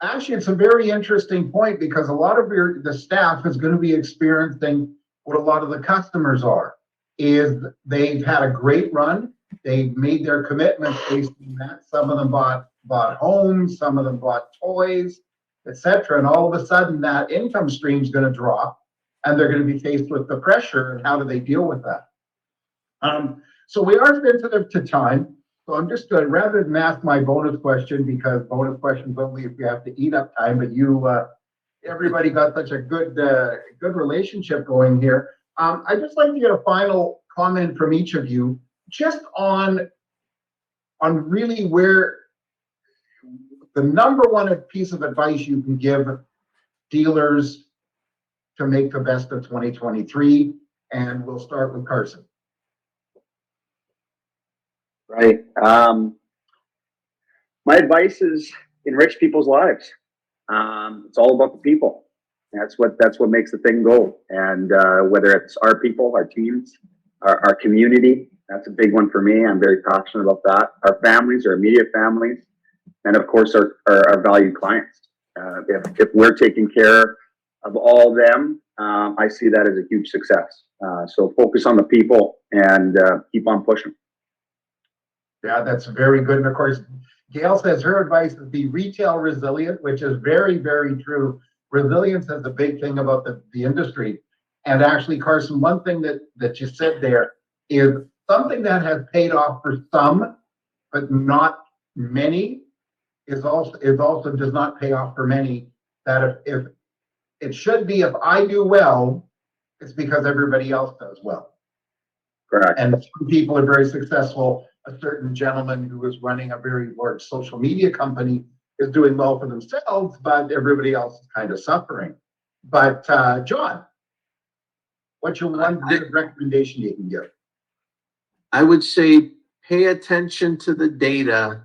Actually, it's a very interesting point because a lot of the staff is going to be experiencing what a lot of the customers are. Is they've had a great run. They've made their commitments based on that. Some of them bought homes, some of them bought toys, etc. And all of a sudden that income stream is going to drop and they're going to be faced with the pressure, and how do they deal with that? So we are sensitive to time. So I'm just going to, rather than ask my bonus question, because bonus questions only if you have to eat up time, but everybody got such a good relationship going here. I'd just like to get a final comment from each of you, just on really where the number one piece of advice you can give dealers to make the best of 2023. And we'll start with Carson. Right. My advice is enrich people's lives. It's all about the people. That's what makes the thing go. And whether it's our people, our teams, our community, that's a big one for me. I'm very passionate about that. Our families, our immediate families, and of course our valued clients. If we're taking care of all of them, I see that as a huge success. So focus on the people and keep on pushing. Yeah, that's very good. And of course, Gail says her advice is be retail resilient, which is very, very true. Resilience is the big thing about the industry. And actually, Carson, one thing that you said there is something that has paid off for some, but not many, is also does not pay off for many. that if it should be, if I do well, it's because everybody else does well. Correct. And some people are very successful. A certain gentleman who is running a very large social media company is doing well for themselves, but everybody else is kind of suffering. But John, what's your one good recommendation you can give? I would say pay attention to the data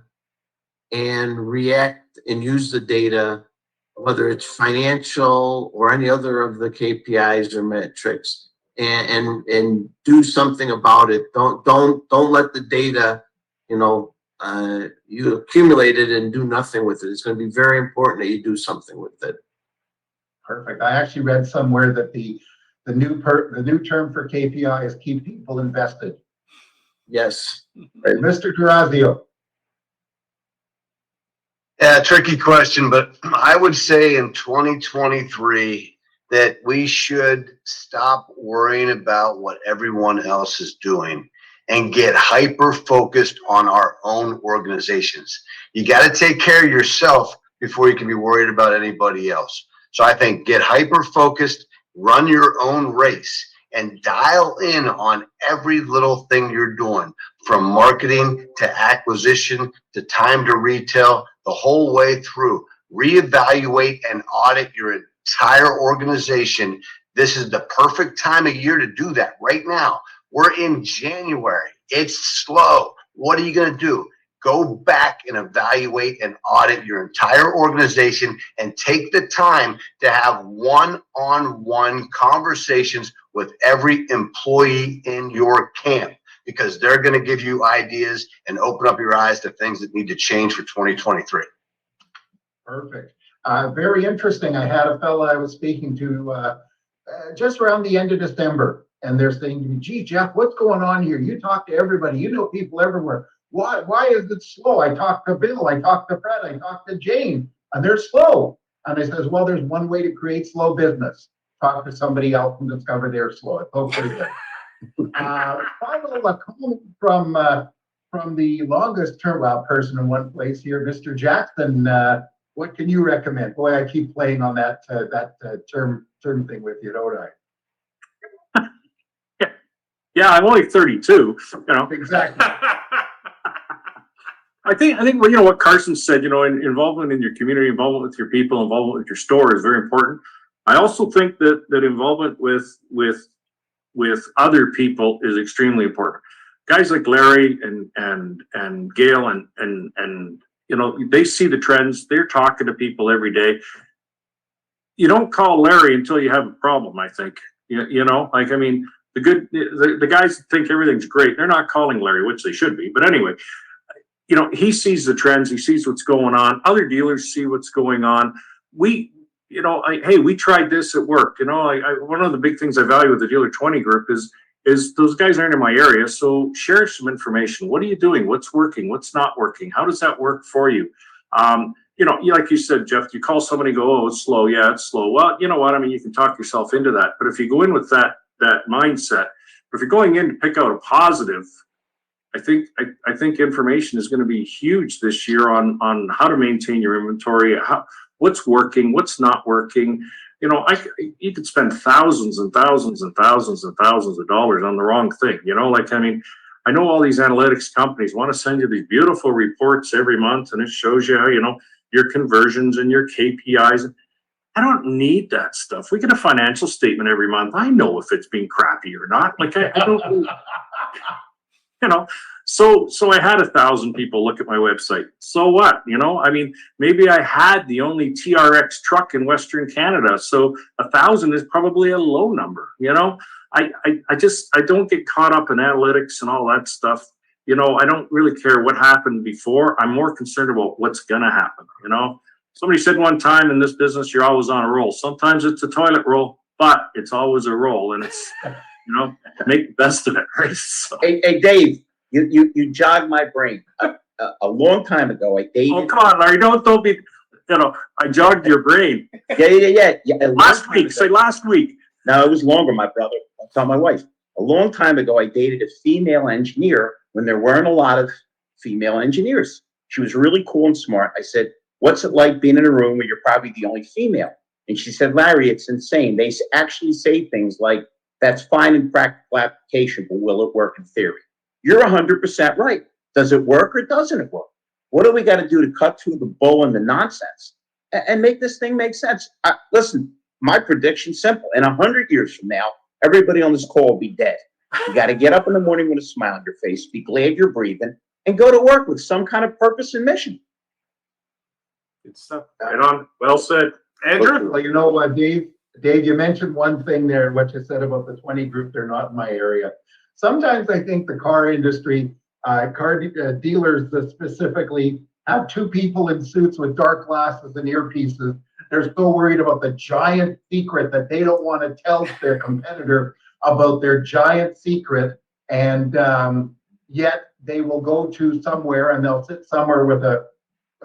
and react and use the data, whether it's financial or any other of the KPIs or metrics, and do something about it. Don't let the data, you accumulate it and do nothing with it. It's going to be very important that you do something with it. Perfect. I actually read somewhere that the new term for KPI is keep people invested. Yes. Right. Mr. Dorazio. Yeah, tricky question, but I would say in 2023 that we should stop worrying about what everyone else is doing and get hyper focused on our own organizations. You got to take care of yourself before you can be worried about anybody else. So I think get hyper focused, run your own race, and dial in on every little thing you're doing, from marketing to acquisition to time to retail, the whole way through. Reevaluate and audit your entire organization. This is the perfect time of year to do that right now. We're in January. It's slow. What are you going to do? Go back and evaluate and audit your entire organization and take the time to have one-on-one conversations with every employee in your camp, because they're going to give you ideas and open up your eyes to things that need to change for 2023. Perfect. Very interesting. I had a fellow I was speaking to just around the end of December, and they're saying to me, gee, Jeff, what's going on here? You talk to everybody. You know people everywhere. Why is it slow? I talked to Bill. I talked to Fred. I talked to Jane, and they're slow. And I says, well, there's one way to create slow business. Talk to somebody else and discover they're slow. It's hopefully good. Final comment from the longest term person in one place here, Mr. Jackson. What can you recommend? Boy, I keep playing on that term thing with you, don't I? Yeah, I'm only 32. Exactly. I think well, what Carson said. Involvement in your community, involvement with your people, involvement with your store is very important. I also think that involvement with other people is extremely important. Guys like Larry and Gail and they see the trends. They're talking to people every day. You don't call Larry until you have a problem, I think. The guys that think everything's great, they're not calling Larry, which they should be. But anyway, he sees the trends. He sees what's going on. Other dealers see what's going on. We tried this at work. One of the big things I value with the Dealer 20 group is those guys aren't in my area. So share some information. What are you doing? What's working? What's not working? How does that work for you? Like you said, Jeff, you call somebody and go, oh, it's slow. Yeah, it's slow. Well, you know what? You can talk yourself into that. But if you go in with that mindset, if you're going in to pick out a positive, I think information is going to be huge this year on how to maintain your inventory, what's working, what's not working. You could spend thousands and thousands and thousands and thousands of dollars on the wrong thing. I know all these analytics companies want to send you these beautiful reports every month, and it shows you how, your conversions and your KPIs. I don't need that stuff. We get a financial statement every month. I know if it's being crappy or not. I don't. So I had 1,000 people look at my website. So what? Maybe I had the only TRX truck in Western Canada. So 1,000 is probably a low number. I don't get caught up in analytics and all that stuff. I don't really care what happened before. I'm more concerned about what's gonna happen. Somebody said one time, in this business, you're always on a roll. Sometimes it's a toilet roll, but it's always a roll, and it's make the best of it, right? So. Hey, Dave. You jogged my brain. A long time ago, I dated. Oh, come on, Larry! Don't be. I jogged your brain. Yeah. Last week. Say last week. No, it was longer, my brother. I'll tell my wife. A long time ago, I dated a female engineer when there weren't a lot of female engineers. She was really cool and smart. I said, What's it like being in a room where you're probably the only female? And she said, Larry, it's insane. They actually say things like, that's fine in practical application, but will it work in theory? You're 100% right. Does it work or doesn't it work? What do we got to do to cut through the bull and the nonsense and make this thing make sense? Listen, my prediction's simple. In 100 years from now, everybody on this call will be dead. You got to get up in the morning with a smile on your face, be glad you're breathing, and go to work with some kind of purpose and mission. Good stuff. Right on. Well said. Andrew? Well, you know what, Dave, you mentioned one thing there, what you said about the 20 group, they're not in my area. Sometimes I think the car industry, dealers specifically, have two people in suits with dark glasses and earpieces. They're so worried about the giant secret that they don't want to tell their competitor about their giant secret. And yet they will go to somewhere and they'll sit somewhere with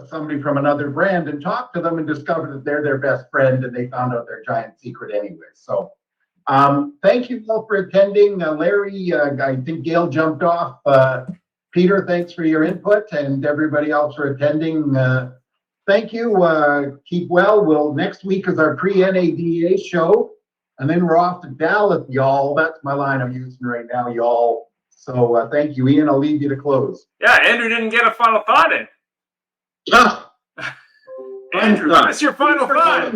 somebody from another brand and talk to them and discover that they're their best friend and they found out their giant secret anyway. So thank you all for attending. Larry, I think Gail jumped off. Peter, thanks for your input, and everybody else for attending. Thank you. Keep well. Next week is our pre-NADA show, and then we're off to Dallas, y'all. That's my line I'm using right now, y'all. So thank you, Ian. I'll leave you to close. Yeah, Andrew didn't get a final thought in. Oh. Andrew, that's your final thought.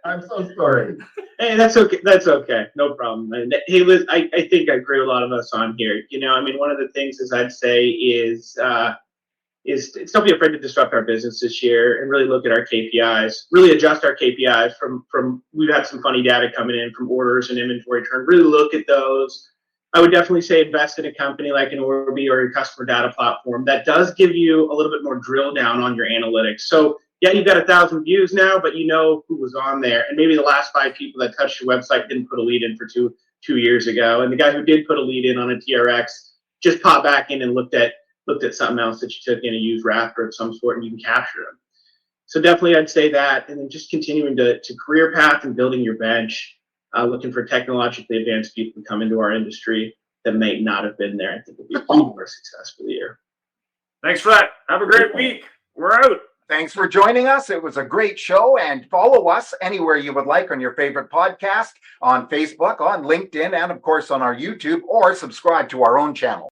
I'm so sorry. Hey, that's okay. That's okay. No problem. And hey, Liz, I think I agree with a lot of us on here. You know, I mean, one of the things is I'd say is don't be afraid to disrupt our business this year and really look at our KPIs, really adjust our KPIs from we've had some funny data coming in from orders and inventory turn, really look at those. I would definitely say invest in a company like an Orbi or a customer data platform that does give you a little bit more drill down on your analytics. So yeah, you've got 1,000 views now, but you know who was on there. And maybe the last 5 people that touched your website didn't put a lead in for two years ago. And the guy who did put a lead in on a TRX just popped back in and looked at something else that you took in a used Raptor of some sort, and you can capture them. So definitely I'd say that. And then just continuing to career path and building your bench, looking for technologically advanced people to come into our industry that may not have been there. I think it'll be a more successful year. Thanks for that. Have a great week. We're out. Thanks for joining us. It was a great show, and follow us anywhere you would like on your favorite podcast, on Facebook, on LinkedIn, and of course on our YouTube, or subscribe to our own channel.